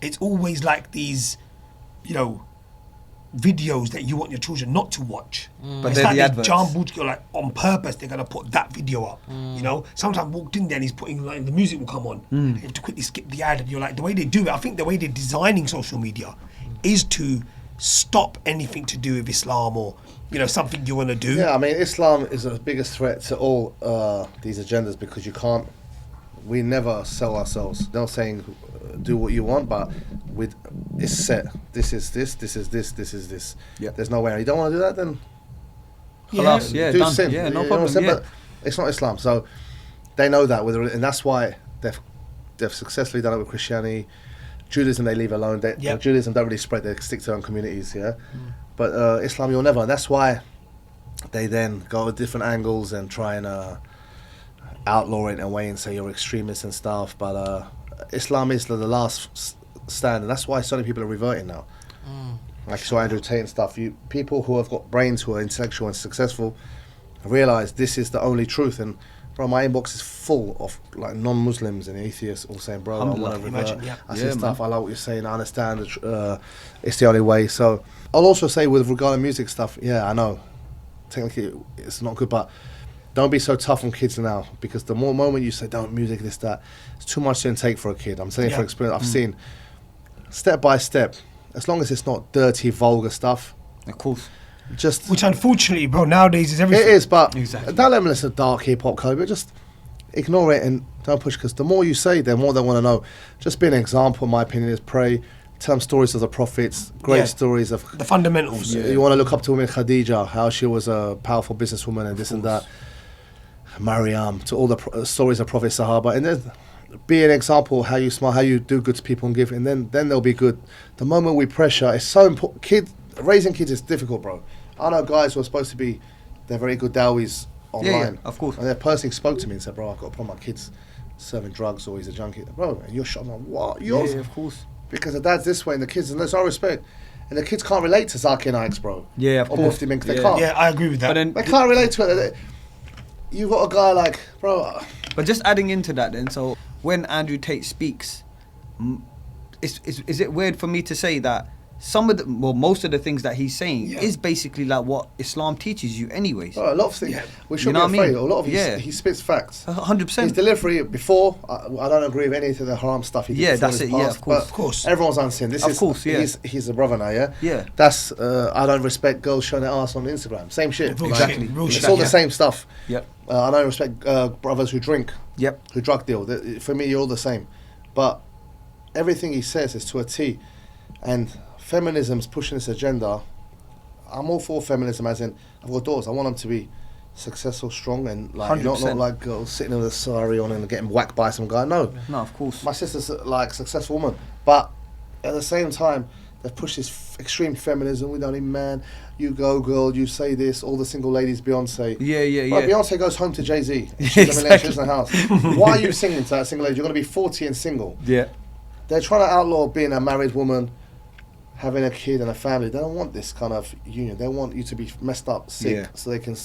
It's always like these, videos that you want your children not to watch. But It's they're like the they adverts. jumbled, like on purpose, they're gonna put that video up. Sometimes I walked in there and he's putting like the music will come on. You have to quickly skip the ad, and you're like, the way they do it, I think the way they're designing social media is to stop anything to do with Islam or something you want to do. Yeah, I mean, Islam is the biggest threat to all these agendas because we never sell ourselves. They're saying do what you want, but it's set. This is this is this. Yeah. There's no way. You don't want to do that, then Khalas, yeah, do done. sin. Yeah, You no know what I'm problem. saying? Yeah. But it's not Islam, so they know that. And that's why they've successfully done it with Christianity. Judaism they leave alone. Yep. Judaism don't really spread. They stick to their own communities. Yeah, but Islam you'll never. And that's why they then go at different angles and try and outlaw it in a way and say you're extremists and stuff. But Islam is the last stand, and that's why so many people are reverting now. Like so Andrew Tate and stuff. People who have got brains, who are intellectual and successful, realize this is the only truth. And bro, my inbox is full of like non-Muslims and atheists all saying, bro, I want to Alhamdulillah. revert. Imagine, yeah. I Yeah, see stuff. man. I like what you're saying. I understand. It's the only way. So I'll also say with regarding music stuff. Yeah, I know. Technically, it's not good, but don't be so tough on kids now, because the more moment you say don't music this that, it's too much to take for a kid. I'm saying Yeah. for experience. I've seen step by step. As long as it's not dirty, vulgar stuff, Of course. just Which unfortunately, bro, nowadays is everything. it is. But Exactly. don't let them listen to dark hip hop code. But just ignore it and don't push. Because the more you say, the more they want to know. Just be an example. In my opinion, is pray. Tell them stories of the prophets, great Yeah. stories of. The fundamentals. You want to look up to women, Khadija, how she was a powerful businesswoman and this and that. Mariam, to all the stories of Prophet Sahaba, and then be an example how you smile, how you do good to people and give, and then they'll be good. The moment we pressure, it's so important. Raising kids is difficult, bro. I know guys who are supposed to be, they're very good dawis online. Yeah, of course. And that person spoke to me and said, bro, I've got a problem with my kids serving drugs or he's a junkie. Bro, and you're shot. I'm like, what? Yours? Yeah, of course. Because the dad's this way and the kids, and there's no respect. And the kids can't relate to Zakir Nikes, bro. Yeah, of or course. Mufti Mink, they Yeah. can't. Yeah, I agree with that. But then, They can't relate to it. You got a guy like, bro. but just adding into that, then, so when Andrew Tate speaks, is it weird for me to say that most of the things that he's saying Yeah. is basically like what Islam teaches you, anyways? Bro, a lot of things. Yeah. We You shouldn't know be what I afraid. mean? A lot of he spits facts. 100%. His delivery before, I don't agree with any of the haram stuff he did. Yeah, before that's his it, yeah, past, of course. but Of course. Everyone's unseen. This Of is, course, yeah. He's a brother now, yeah? Yeah. That's, I don't respect girls showing their ass on Instagram. Same shit. Real Exactly. shit, real It's shit, all yeah. the same stuff. Yep. I don't respect brothers who drink, Yep. who drug deal. For me, you're all the same. But everything he says is to a T. And feminism's pushing this agenda. I'm all for feminism, as in, I've got daughters. I want them to be successful, strong, and like not 100%. like girls sitting with a sari on and getting whacked by some guy. No, No, of course. my sister's like a successful woman, but at the same time, they've pushed this extreme feminism. We don't need man. You go, girl. You say this. All the single ladies, Beyonce. Yeah, yeah, Bro, yeah. Beyonce goes home to Jay-Z. She's a millionaire, she lives in the house. Why are you singing to that single lady? You're going to be 40 and single. Yeah. They're trying to outlaw being a married woman, having a kid and a family. They don't want this kind of union. They want you to be messed up, sick, Yeah. so they can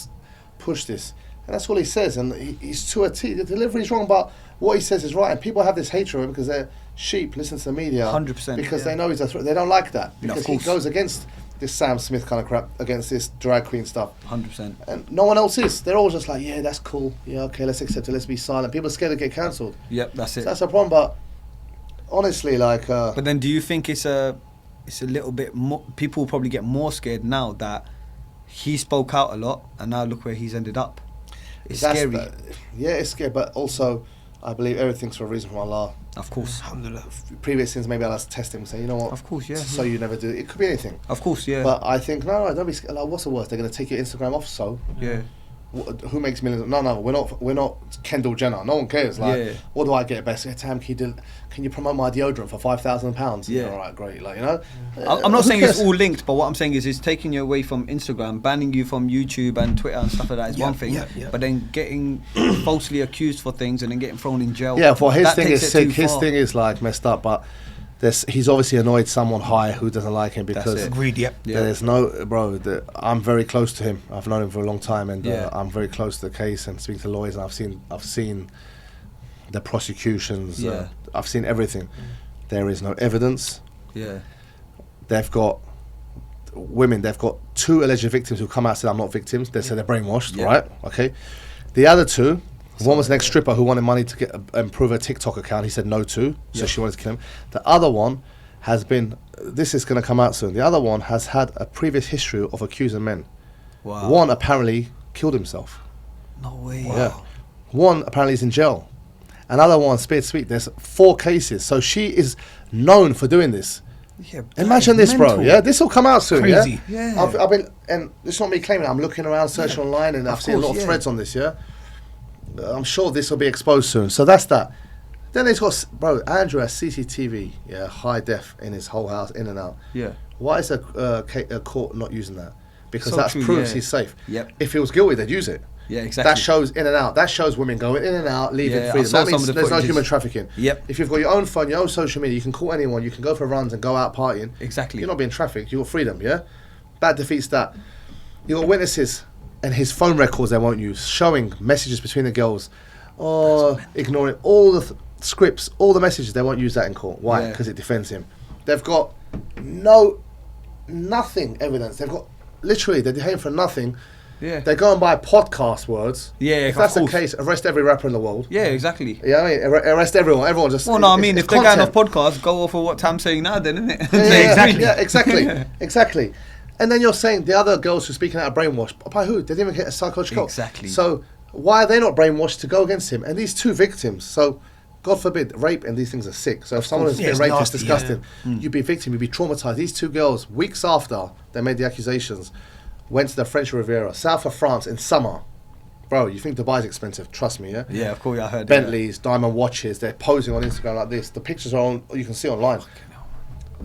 push this. And that's all he says. And he's to a T. The delivery's wrong, but what he says is right. And people have this hatred of him because they're sheep, listen to the media. 100%. Because Yeah. they know he's a threat. They don't like that. No, of Because he course. goes against this Sam Smith kind of crap, against this drag queen stuff. 100%. And no one else is. They're all just like, yeah, that's cool. Yeah, okay, let's accept it. Let's be silent. People are scared to get cancelled. Yep, that's So it. that's a problem. But honestly, like, But then, do you think it's a little bit more? People will probably get more scared now that he spoke out a lot, and now look where he's ended up. It's that's scary. yeah, it's scary. But also, I believe everything's for a reason from Allah. Of course. Alhamdulillah. Previous sins, maybe Allah's test him and say, you know what? Of course, yeah. So you never do it. It could be anything. Of course, yeah. But I think, no, don't be scared. Like, what's the worst? They're going to take your Instagram off, so? Yeah. Who makes millions? No, we're not Kendall Jenner. No one cares. Like, what do I get best? Yeah, Tam, can you promote my deodorant for £5,000? Yeah. All right, great. Like, you know. I'm not saying cares? it's all linked, but what I'm saying is it's taking you away from Instagram, banning you from YouTube and Twitter and stuff like that is one thing. But then getting falsely accused for things and then getting thrown in jail. Yeah, for his that thing takes is it too sick. His far. thing is like messed up, but he's obviously annoyed someone high who doesn't like him because That's it. Agreed, yeah. there's no I'm very close to him. I've known him for a long time, and I'm very close to the case and speak to lawyers. And I've seen the prosecutions. Yeah. I've seen everything. There is no evidence. Yeah. They've got women. They've got 2 alleged victims who come out and said I'm not victims. They said they're brainwashed. Yeah. Right? Okay. The other 2. One was an ex-stripper who wanted money to improve her TikTok account. He said no to, so she wanted to kill him. The other one has been, this is going to come out soon, the other one has had a previous history of accusing men. Wow. One apparently killed himself. No way. Yeah. One apparently is in jail. Another one, Spirit Sweet. There's 4 cases. So she is known for doing this. Yeah, Imagine this, bro. Yeah, this will come out soon. Crazy. Yeah. I've been, and it's not me claiming it. I'm looking around, searching online, and I've seen a lot of threads on this. Yeah. I'm sure this will be exposed soon. So that's that. Then it's got, bro, Andrew has CCTV, high def in his whole house, in and out. Yeah. Why is a court not using that? Because So that true, proves yeah. he's safe. Yep. If he was guilty, they'd use it. Yeah, exactly. That shows in and out. That shows women going in and out, leaving Yeah, I freedom. saw That some means of the there's no footages. human trafficking. Yep. If you've got your own phone, your own social media, you can call anyone, you can go for runs and go out partying. Exactly. You're not being trafficked, you've got freedom, yeah? That defeats that. You've got witnesses and his phone records they won't use, showing messages between the girls, or ignoring all the scripts, all the messages, they won't use that in court. Why? Yeah. Because it defends him. They've got nothing evidence. They've got, literally, they're him for nothing. Yeah. They go and buy podcast words. Yeah, If of that's the course. case, arrest every rapper in the world. Yeah, exactly. Yeah, I mean, arrest everyone. Everyone just. Well, no, I mean, if they're going off content. podcast, go off of what Tam's saying now, then, innit? Yeah, exactly. Exactly. And then you're saying the other girls who are speaking out of brainwashed, by who? They didn't even get a psychological. Exactly. So why are they not brainwashed to go against him? And these 2 victims, so God forbid, rape and these things are sick. So if someone has Yeah, been it's raped, it's nasty, disgusting. You'd be a victim, you'd be traumatized. These 2 girls, weeks after they made the accusations, went to the French Riviera, south of France in summer. Bro, you think Dubai's expensive? Trust me, yeah? Yeah, of course, I heard Bentleys, diamond watches, they're posing on Instagram like this. The pictures are on, you can see online.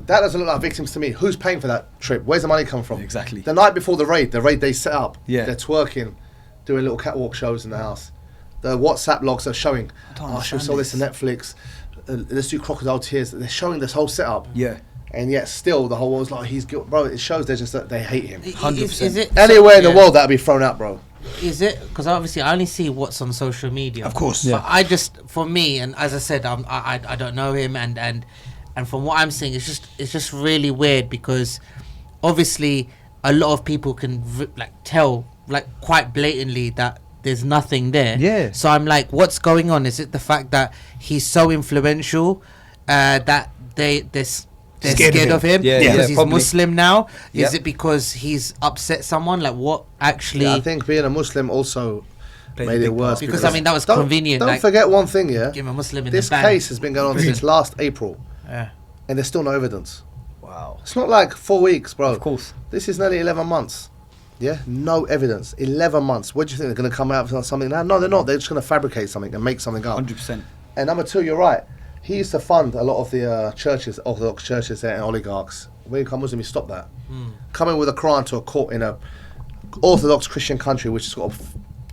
That doesn't look like victims to me. Who's paying for that trip? Where's the money come from? Exactly. The night before the raid they set up, Yeah. they're twerking, doing little catwalk shows in the house. The WhatsApp logs are showing, should we sell this to Netflix? Let's do crocodile tears. They're showing this whole setup. Yeah. And yet still the whole world's like, he's guilty. Bro, it shows they hate him. 100%. Is it Anywhere in the world that'd be thrown out, bro. Is it? Because obviously I only see what's on social media. Of course. But I just, for me, and as I said, I don't know him, and from what I'm seeing, it's just really weird because obviously a lot of people can tell quite blatantly that there's nothing there. Yeah. So I'm like, what's going on? Is it the fact that he's so influential that they're scared of him Yeah, because yeah, he's probably. Muslim now? Yep. Is it because he's upset someone? Like what actually? Yeah, I think being a Muslim also Played a made it big worse. part. Because, I mean, that was Don't- convenient, Don't like, forget one thing, yeah? give him a Muslim in This the band. case has been going on since last April, Yeah. and there's still no evidence. Wow. It's not like 4 weeks, bro. Of course. This is nearly 11 months. Yeah? No evidence. 11 months. What do you think? They're going to come out with something now? No, they're not. They're just going to fabricate something and make something up. 100%. And number 2, you're right. He used to fund a lot of the churches, Orthodox churches and oligarchs. When you become Muslim, you stop that. Coming with a Quran to a court in a Orthodox Christian country, which has got a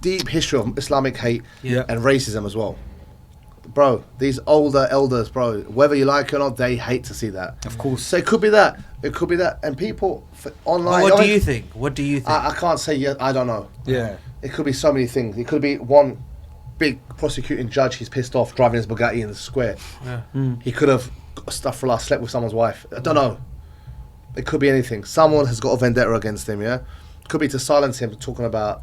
deep history of Islamic hate Yeah. and racism as well. Bro, these older elders, bro, whether you like it or not, they hate to see that. Of course. So it could be that. It could be that. And people online... What do you think? What do you think? I can't say yet. I don't know. Yeah. It could be so many things. It could be one big prosecuting judge, he's pissed off driving his Bugatti in the square. Yeah. He could have, astaghfirullah, slept with someone's wife. I don't know. It could be anything. Someone has got a vendetta against him, yeah? Could be to silence him, talking about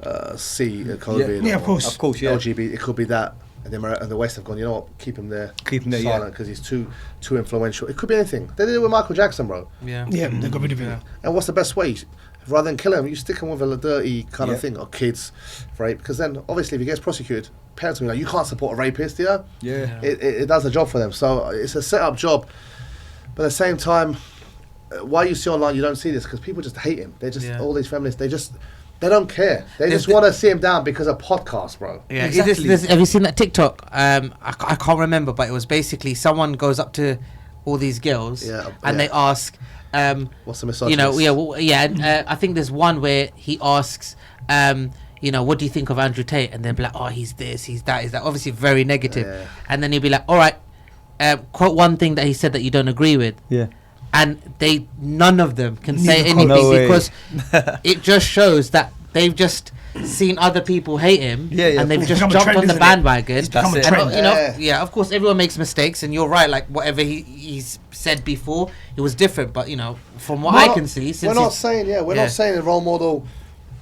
COVID. Yeah, of course. Of course, yeah. LGBT. It could be that. And the West have gone, you know what, keep him there. Keep him there, yeah. silent, because he's too influential. It could be anything. They did it with Michael Jackson, bro. Yeah. Yeah, they got rid of it. And what's the best way? rather than kill him, you stick him with a dirty kind of thing, or kids rape, because then obviously if he gets prosecuted, parents will be like, you can't support a rapist, yeah? It does a job for them. So it's a set up job, but at the same time, why you see online you don't see this, because people just hate him. They just all these feminists, they don't care. They just want to see him down because of podcasts, bro. Yeah, exactly. Have you seen that TikTok? I can't remember, but it was basically someone goes up to all these girls and they ask, what's the misogynist? I think there's one where he asks, what do you think of Andrew Tate? And they'll be like, oh, he's this, he's that, he's that. Obviously very negative. Yeah. And then he'll be like, all right, quote one thing that he said that you don't agree with. Yeah. And none of them can say anything because it just shows that they've just seen other people hate him and they've just jumped on the bandwagon. That's it. And, of course, everyone makes mistakes, and you're right. Like whatever he's said before, it was different. But from what I can see, we're not saying a role model.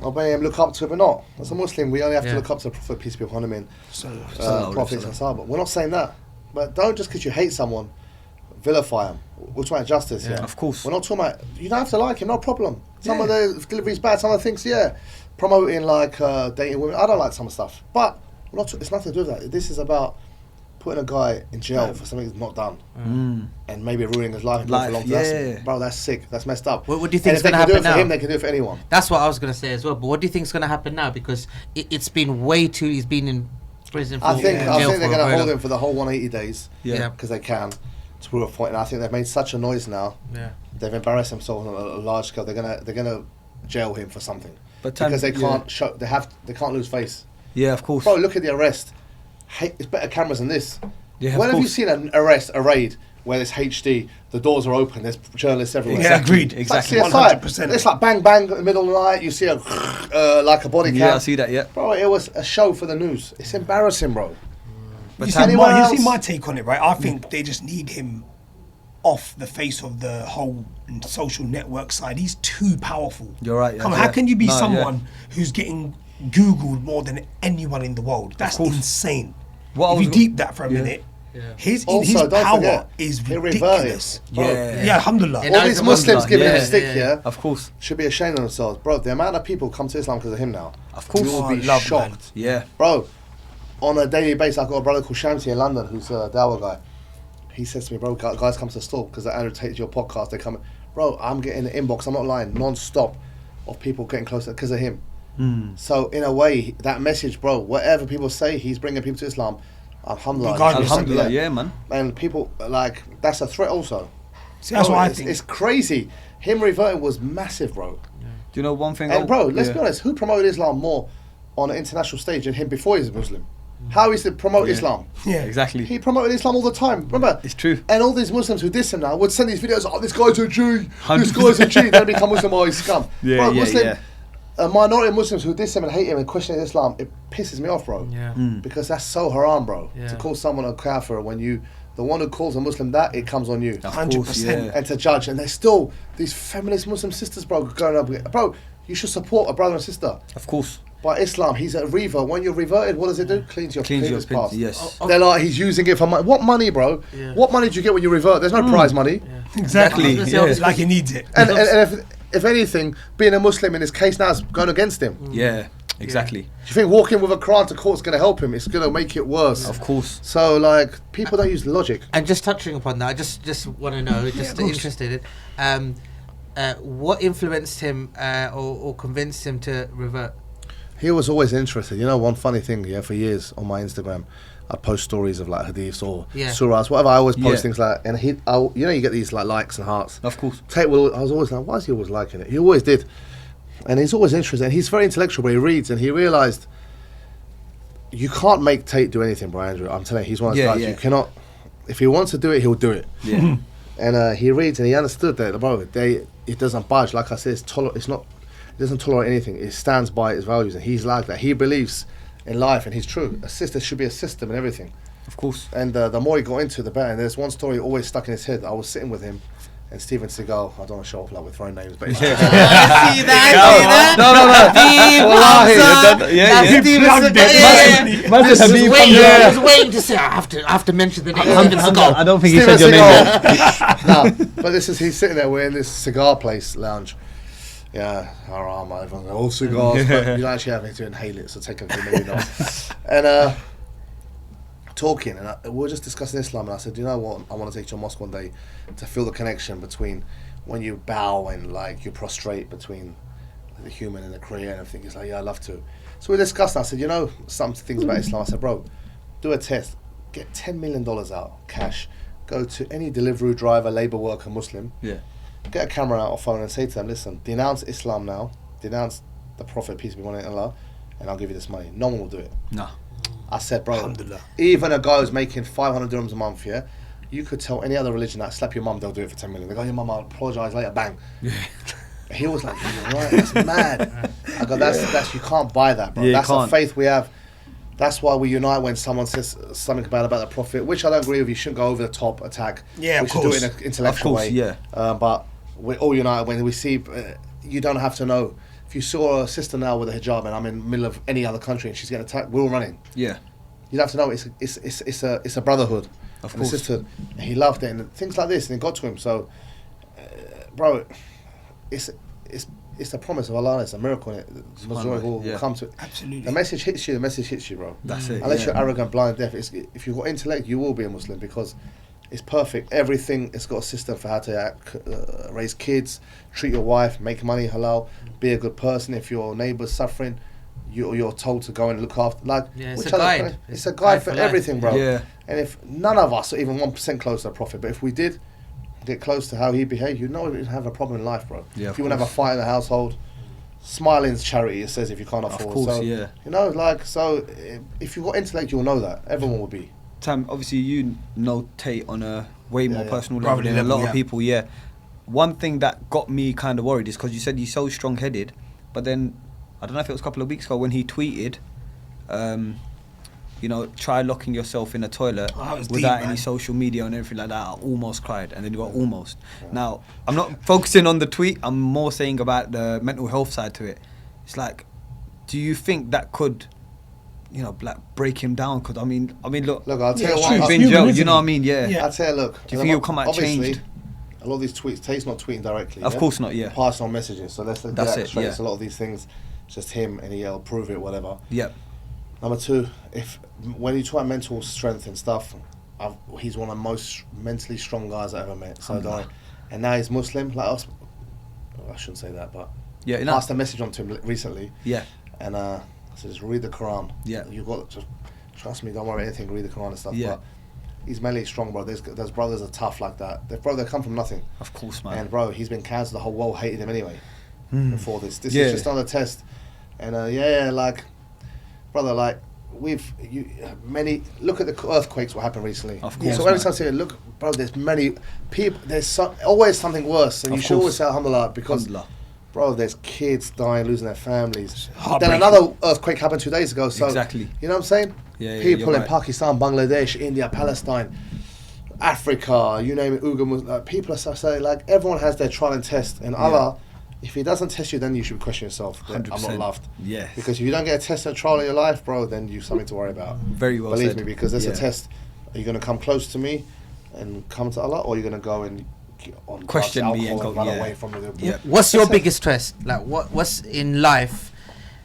Obey him, look up to him. We're not. As a Muslim, we only have to look up to the Prophet, peace be upon him, and prophets and Sahaba. We're not saying that. But don't just because you hate someone, vilify him. We're talking about justice, Of course. We're not talking about, you don't have to like him, no problem. Some of the delivery's bad, some of the things, promoting like dating women. I don't like some stuff. But it's nothing to do with that. This is about putting a guy in jail for something he's not done. And maybe ruining his life for a long time. Bro, that's sick. That's messed up. What do you think is going to And happen if they can do it now? for him, they can do it for anyone. That's what I was going to say as well. But what do you think is going to happen now? Because it's been he's been in prison for I think they're going to hold long. him for the whole 180 days. Yeah. Because they can. To prove a point, and I think they've made such a noise now. Yeah. They've embarrassed themselves on a large scale. They're gonna jail him for something. But because they can't show. They can't lose face. Yeah, of course. Bro, look at the arrest. It's better cameras than this. Yeah, when of have you course. seen a raid where there's HD, the doors are open, there's journalists everywhere? Yeah, agreed. Exactly. It's like 100%. It's like bang bang in the middle of the night. You see like a body cam. Yeah, I see that. Yeah. Bro, it was a show for the news. It's embarrassing, bro. But You see my take on it, right? I think they just need him off the face of the whole social network side. He's too powerful. You're right. Come on, how can you be someone who's getting Googled more than anyone in the world? That's insane. If you deep that for a minute, his Also, don't power forget, is he ridiculous. reverted. Yeah, alhamdulillah. All these Muslims giving him a stick, Of course. should be ashamed of themselves. Bro, the amount of people come to Islam because of him now. Of course. You will be love, shocked. man. Yeah. Bro, on a daily basis, I've got a brother called Shamsi in London who's a Dawah guy. He says to me, bro, guys come to the store because Andrew Tate your podcast. They come, bro, I'm getting an inbox, I'm not lying, non-stop of people getting closer because of him. So in a way, that message, bro, whatever people say, he's bringing people to Islam. Alhamdulillah. Alhamdulillah, man. And people, like, that's a threat also. See, that's Bro, what I think. It's crazy. Him reverting was massive, bro. Do you know one thing? And bro, let's be honest, who promoted Islam more on an international stage than him before he's a Muslim? How is to promote Islam? Yeah, Exactly. He promoted Islam all the time. Remember? It's true. And all these Muslims who diss him now would send these videos, this guy's a Jew, 100%. this guy's a Jew, then become Muslim, he's scum. Bro, Yeah. a minority of Muslims who diss him and hate him and question Islam, it pisses me off, bro. Yeah. Because that's so haram, bro. Yeah. To call someone a kafir when the one who calls a Muslim that, it comes on you. 100%. And to judge, and there's still these feminist Muslim sisters, bro, going up. Bro, you should support a brother and sister. Of course. By Islam, he's a revert. When you're reverted, what does it do? Cleans your previous past. Yes. They're like, he's using it for money. What money, bro? Yeah. What money do you get when you revert? There's no prize money. Exactly. Yeah. Like he needs it. And if anything, being a Muslim in this case now is going against him. Do Yeah. Exactly. you think walking with a Quran to court's going to help him? It's going to make it worse. Of course. So, like, people don't use logic. And just touching upon that, I just want to know, interested, what influenced him or convinced him to revert? He was always interested. You know, one funny thing, for years on my Instagram, I post stories of like hadiths or surahs, whatever. I always post things like, and you get these like likes and hearts. Of course. I was always like, why is he always liking it? He always did, and he's always interested. And he's very intellectual, but he reads, and he realised you can't make Tate do anything, bro. Andrew, I'm telling you, he's one of those guys. You cannot. If he wants to do it, he'll do it. Yeah. And he reads, and he understood that, bro. It doesn't budge. Like I said, it's not. It doesn't tolerate anything. It stands by its values, and he's like that. He believes in life, and he's true. There should be a system and everything. Of course. And the more he got into, the better. And there's one story always stuck in his head. I was sitting with him, and Steven Seagal. I don't want to show off like we're throwing names, but See that? I was waiting to say, I have to mention the name. I don't think he said your name. No, but he's sitting there. We're in this cigar place lounge, Yeah, haram, everyone goes, all cigars, but you don't actually have anything to inhale it, so take a few, maybe not. And talking, and we were just discussing Islam, and I said, you know what, I want to take you to a mosque one day to feel the connection between when you bow and like you prostrate between the human and the creator and everything. He's like, yeah, I'd love to. So we discussed, I said, you know, some things about Islam. I said, bro, do a test, get $10 million out, cash, go to any delivery driver, labour worker, Muslim, get a camera out or phone and say to them, listen, denounce Islam now, denounce the Prophet, peace be upon him, Allah, and I'll give you this money. No one will do it. No. I said, bro, even a guy who's making 500 dirhams a month, yeah, you could tell any other religion that slap your mum, they'll do it for 10 million. They go, your mum, I'll apologise later, bang. Yeah. He was like, you're right, that's mad. I go, that's you can't buy that, bro. That's the faith we have. That's why we unite when someone says something bad about the Prophet, which I don't agree with. You shouldn't go over the top attack. Yeah, we should do it in an intellectual way. Yeah. But we're all united when we see. You don't have to know. If you saw a sister now with a hijab and I'm in the middle of any other country and she's getting attacked, we're all running. Yeah. You have to know it's a brotherhood. Of and course. a sisterhood. And he loved it and things like this, and it got to him. So, bro, it's the promise of Allah. It's a miracle. The majority will come to it. Absolutely. The message hits you. The message hits you, bro. That's it. Unless you're arrogant, blind, deaf. If you've got intellect, you will be a Muslim because it's perfect. Everything. It's got a system for how to raise kids, treat your wife, make money halal, be a good person. If your neighbour's suffering, you're told to go and look after. It's a guide. It's a guide for everything, bro. Yeah. And if none of us are even 1% close to the Prophet, but if we did get close to how he behaved, you know we didn't have a problem in life, bro. Yeah, if you wouldn't have a fight in the household, smiling's charity, it says, if you can't afford. Of course, so, yeah. You know, if you've got intellect, you'll know that. Everyone will be. Tam, obviously you know Tate on a way more personal level Probably than a lot of yeah. people, yeah. One thing that got me kind of worried is because you said he's so strong-headed, but then, I don't know if it was a couple of weeks ago when he tweeted, try locking yourself in a toilet without any social media and everything like that. I almost cried, and then you got almost. Yeah. Now, I'm not focusing on the tweet, I'm more saying about the mental health side to it. It's like, do you think that could, break him down? Because I mean, look, I'll tell you what, you know what I mean? Yeah. I'll tell you, look. Do you think he'll come out changed? A lot of these tweets, Tate's not tweeting directly. Of course not, yeah. Pass on messages, so let's That's it, straight. yeah. So a lot of these things, just him, and he'll prove it, whatever. Yep. Number two, when you talk about mental strength and stuff, he's one of the most mentally strong guys I ever met. So and now he's Muslim, like us. I shouldn't say that, but I passed a message on to him recently. Yeah. And I said, just read the Quran. Yeah. You got just trust me. Don't worry about anything. Read the Quran and stuff. Yeah. But he's mentally strong, bro. Those brothers are tough like that. They come from nothing. Of course, man. And bro, he's been cancelled. The whole world hated him anyway. Before this is just another test. And brother, like look at the earthquakes. What happened recently? Of course. So every time I say, look, bro, there's many people. There's always something worse, and you should always say alhamdulillah because. Bro, there's kids dying, losing their families. Then another earthquake happened 2 days ago. So exactly. You know what I'm saying? Yeah. People in Pakistan, Bangladesh, India, Palestine, Africa, you name it, people are saying, like, everyone has their trial and test. And Allah, if He doesn't test you, then you should question yourself. 100%. I'm not loved. Yeah. Because if you don't get a test and trial in your life, bro, then you've something to worry about. Very well Believe said. me, because there's a test. Are you going to come close to me and come to Allah, or are you going to go and on question me and go run away from the What's your biggest stress? Like what's in life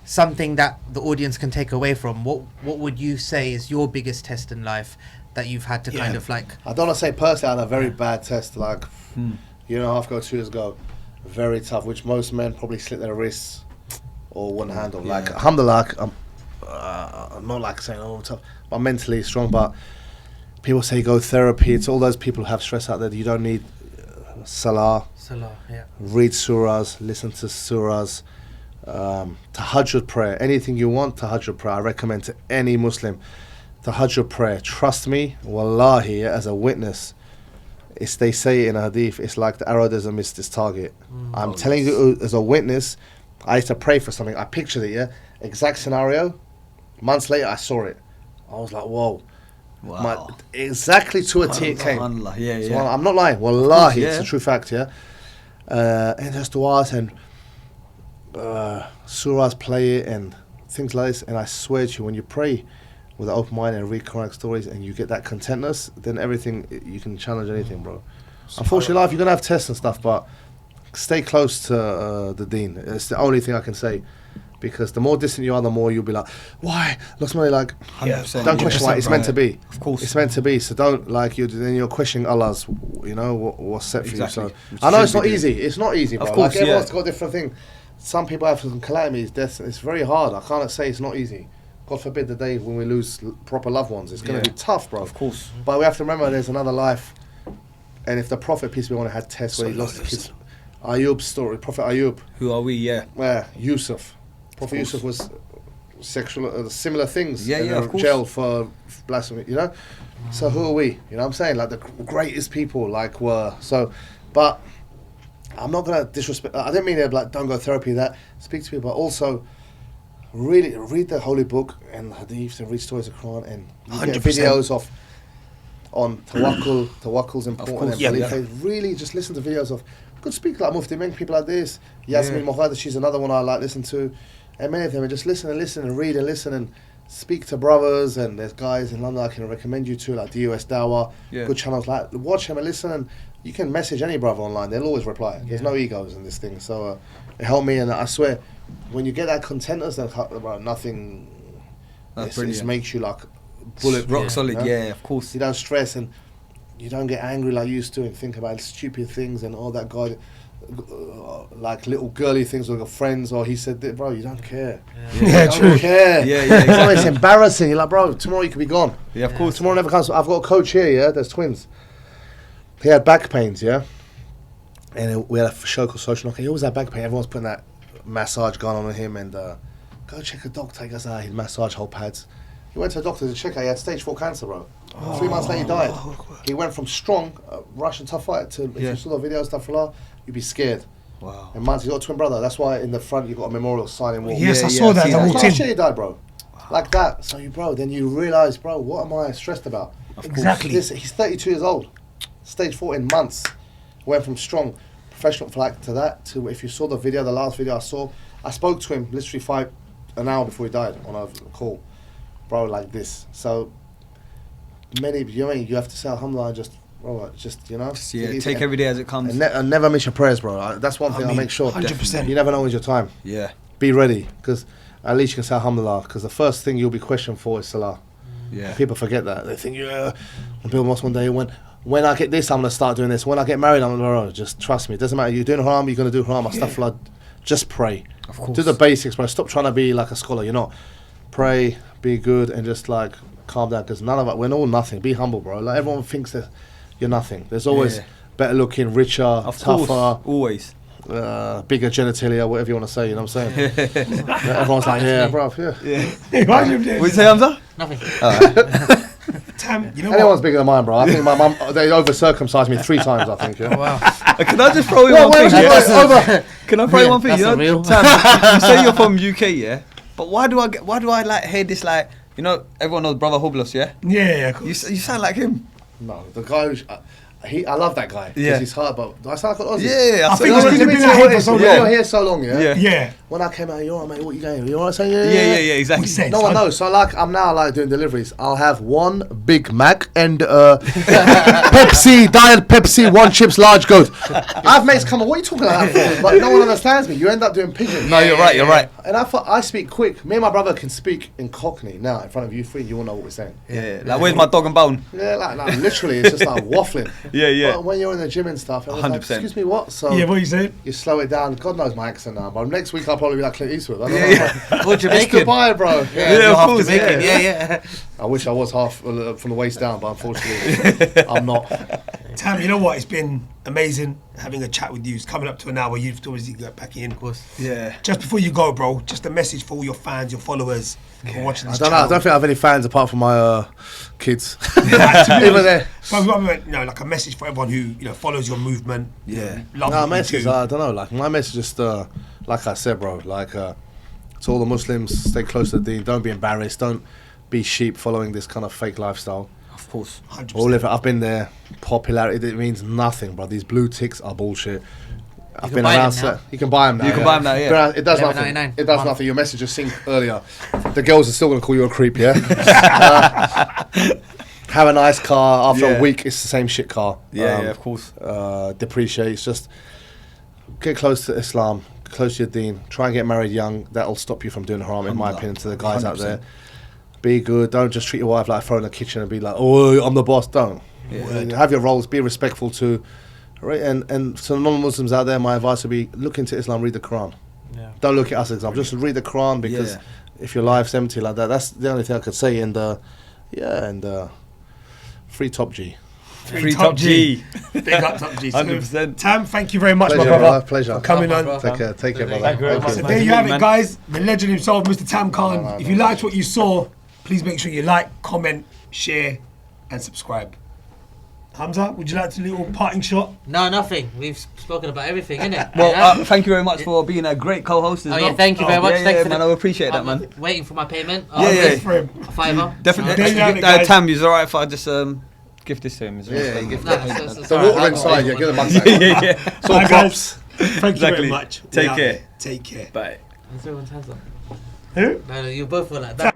something that the audience can take away from? What would you say is your biggest test in life that you've had to kind of like? I don't want to say personally I had a very bad test, like year and a half ago, 2 years ago, very tough, which most men probably slit their wrists or wouldn't handle. Like alhamdulillah, I'm not like saying tough, but I'm mentally strong. But people say go therapy. It's all those people who have stress out there. You don't need Salah, read surahs, listen to surahs, tahajjud prayer, anything you want, tahajjud prayer. I recommend to any Muslim, tahajjud prayer. Trust me, wallahi, as a witness, they say in a hadith, it's like the arrow doesn't miss its target. I'm telling you as a witness, I used to pray for something, I pictured it, exact scenario, months later I saw it. I was like, whoa. Wow. Exactly to a T it came. So I'm not lying. Wallahi, it's a true fact, And there's du'as and surahs play it and things like this. And I swear to you, when you pray with an open mind and read Quranic stories and you get that contentness, then everything, you can challenge anything, bro. Unfortunately, life, you're going to have tests and stuff, but stay close to the deen. It's the only thing I can say. Because the more distant you are, the more you'll be like, why? Lost money, like, 100%. don't question why. It's meant to be. Of course. It's meant to be. So don't, like, then you're questioning Allah's, what's set for Exactly. you. So Which I know it's should not be easy. It's not easy, bro. Of course, like, everyone's yeah. got a different thing. Some people have some calamities, deaths. It's very hard. I can't say it's not easy. God forbid the day when we lose proper loved ones. It's going to be tough, bro. Of course. But we have to remember there's another life. And if the Prophet, peace be upon him, had tests where he lost the kids. Ayub's story, Prophet Ayub. Who are we? Yeah. Yusuf. Prophet Yusuf was sexual, similar things. Yeah, of course. Jail for blasphemy, So who are we? You know what I'm saying? Like the greatest people, like were. So, but I'm not going to disrespect. I didn't mean to, like, don't go therapy, that. Speak to people, but also really read the Holy Book and Hadith and read stories of Quran and you get 100%. videos on tawakkul. Tawakkul's important. course, And yeah, belief. yeah. Really just listen to videos of good speakers like Mufti Meng, people like this. Yasmin Moghada, she's another one I like listen to. And many of them, and just listen and read and listen and speak to brothers. And there's guys in London I can recommend you to, like DUS Dawah, good channels. Like, watch them and listen, and you can message any brother online. They'll always reply. There's no egos in this thing. So it helped me, and I swear, when you get that contentness, then nothing. It makes you like bullet rock solid. Yeah, of course. You don't stress and you don't get angry like you used to and think about stupid things and all that guy. Like little girly things with your friends, or he said that, bro, you don't care. Yeah, You don't care. Yeah, exactly. It's embarrassing. You're like, bro, tomorrow you could be gone. Yeah, of course. Tomorrow never comes. I've got a coach here, there's twins. He had back pains, and we had a show called Social Knocker. He always had back pain. Everyone's putting that massage gun on him and go check a doctor. He goes, he'd massage whole pads. He went to a doctor to check out. He had stage 4 cancer, bro. 3 months later, he died. He went from strong, Russian tough fighter to, if you saw the video, stuff like that, you'd be scared. Wow. And mine's, he's got a twin brother. That's why in the front you've got a memorial signing wall. Yes, I saw that. I walked in. Shit, he died, bro. Like that. So then you realise, bro, what am I stressed about? Exactly. He's 32 years old. Stage 4 in months. Went from strong professional flag to that to, if you saw the video, the last video I saw, I spoke to him literally an hour before he died on a call. Bro, like this. So many, you have to say alhamdulillah, just take every day as it comes. And never miss your prayers, bro. That's one thing I make sure. 100%. You never know when's your time. Yeah. Be ready, because at least you can say alhamdulillah, because the first thing you'll be questioned for is salah. Yeah. People forget that. They think, and Bill Moss one day when I get this, I'm going to start doing this. When I get married, I'm going to just trust me. It doesn't matter. You're doing haram, you're going to do haram. Stuff like, just pray. Of course. Do the basics, bro. Stop trying to be like a scholar. You're not. Pray, be good, and just like calm down, because none of it, we're all nothing. Be humble, bro. Like, everyone thinks that you're nothing. There's always better looking, richer, tougher. Course, always. Bigger genitalia, whatever you want to say, you know what I'm saying? Everyone's like, yeah, bro, What you say, Hamza? Nothing. Tam, you know Anyone's what? bigger than mine, bro. I think my mum, they over-circumcised me 3 times, I think, yeah. Wow. Can I just throw in one thing? Can I throw in one thing? That's You know, unreal. Tam, you say you're from UK, yeah? But why do I like hear this, like, everyone knows Brother Hoblos, yeah? Yeah, cool. You sound like him. No, the guy who's... I love that guy. Yeah. He's hard, but do I sound like an Aussie? Yeah, I think he's been out here for so long. You're here so long, yeah? Yeah. When I came out, you're all right, mate, what you going? You all right saying? Yeah, exactly. We said. No one knows. So I'm now doing deliveries. I'll have 1 Big Mac and Pepsi, Diet Pepsi, 1 chips large goat. I have mates come on, what are you talking about that for? But no one understands me. You end up doing pidgin. No, you're right. And I speak quick. Me and my brother can speak in Cockney now in front of you 3. You all know what we're saying. Yeah, like, where's my dog and bone? Yeah, like literally, it's just like waffling. Yeah. But when you're in the gym and stuff, 100%. like, excuse me, what? So Yeah, what you saying? you slow it down. God knows my accent now, but next week I'll probably be like Clint Eastwood. I don't know. Yeah. What It's Jamaican? Dubai, bro. Yeah, of half course, Jamaican. yeah. Yeah. I wish I was half from the waist down, but unfortunately, I'm not. Tam, you know what? It's been amazing having a chat with you. It's coming up to an hour. You've obviously got back in. Of course. Yeah. Just before you go, bro, just a message for all your fans, your followers, who are watching I this don't know. I channel. don't think I have any fans apart from my kids. Like, to be Even honest, there. but, like a message for everyone who follows your movement. Yeah. Loves No, what you message. do. I don't know. Like my message, just like I said, bro. Like to all the Muslims, stay close to the deen. Don't be embarrassed. Don't be sheep following this kind of fake lifestyle. Of course. 100%. All of it. I've been there. Popularity. It means nothing, bro. These blue ticks are bullshit. I've can been buy around. them now. You can buy them now. You can buy them now, yeah. But it does nothing. $11.99. It does nothing. Your message just synced earlier. The girls are still gonna call you a creep, yeah. Have a nice car. After Yeah. a week, it's the same shit car. Yeah, of course. Depreciates. Just get close to Islam, close to your deen. Try and get married young. That'll stop you from doing haram, in my opinion, to the guys 100%. Out there. Be good. Don't just treat your wife like a throw in the kitchen and be like, oh, I'm the boss. Don't. Have your roles. Be respectful to. Right? And to the non-Muslims out there, my advice would be look into Islam, read the Quran. Yeah. Don't look at us as example. Just read the Quran, because if your life's empty like that, that's the only thing I could say. And free Top G. Free Top G. Big up Top G. 100%. Tam, thank you very much, pleasure, my brother. Pleasure. For coming on. Take care, brother. Thank you very much. So there you have it, guys. The legend himself, Mr. Tam Khan. If you liked what you saw, please make sure you like, comment, share, and subscribe. Hamza, would you like to do a little parting shot? No, nothing. We've spoken about everything, innit? Well, thank you very much for being a great co-host as well. Yeah, thank you very much. Yeah, man, I appreciate that, man. Waiting for my payment. Yeah. For him. A $5. Definitely. Tam, is alright if I just give this to him? The water inside, you're gonna Yeah. So props. Thank you very much. Take care. Take care. Bye. Everyone's hands up. Who? No, you both were like that.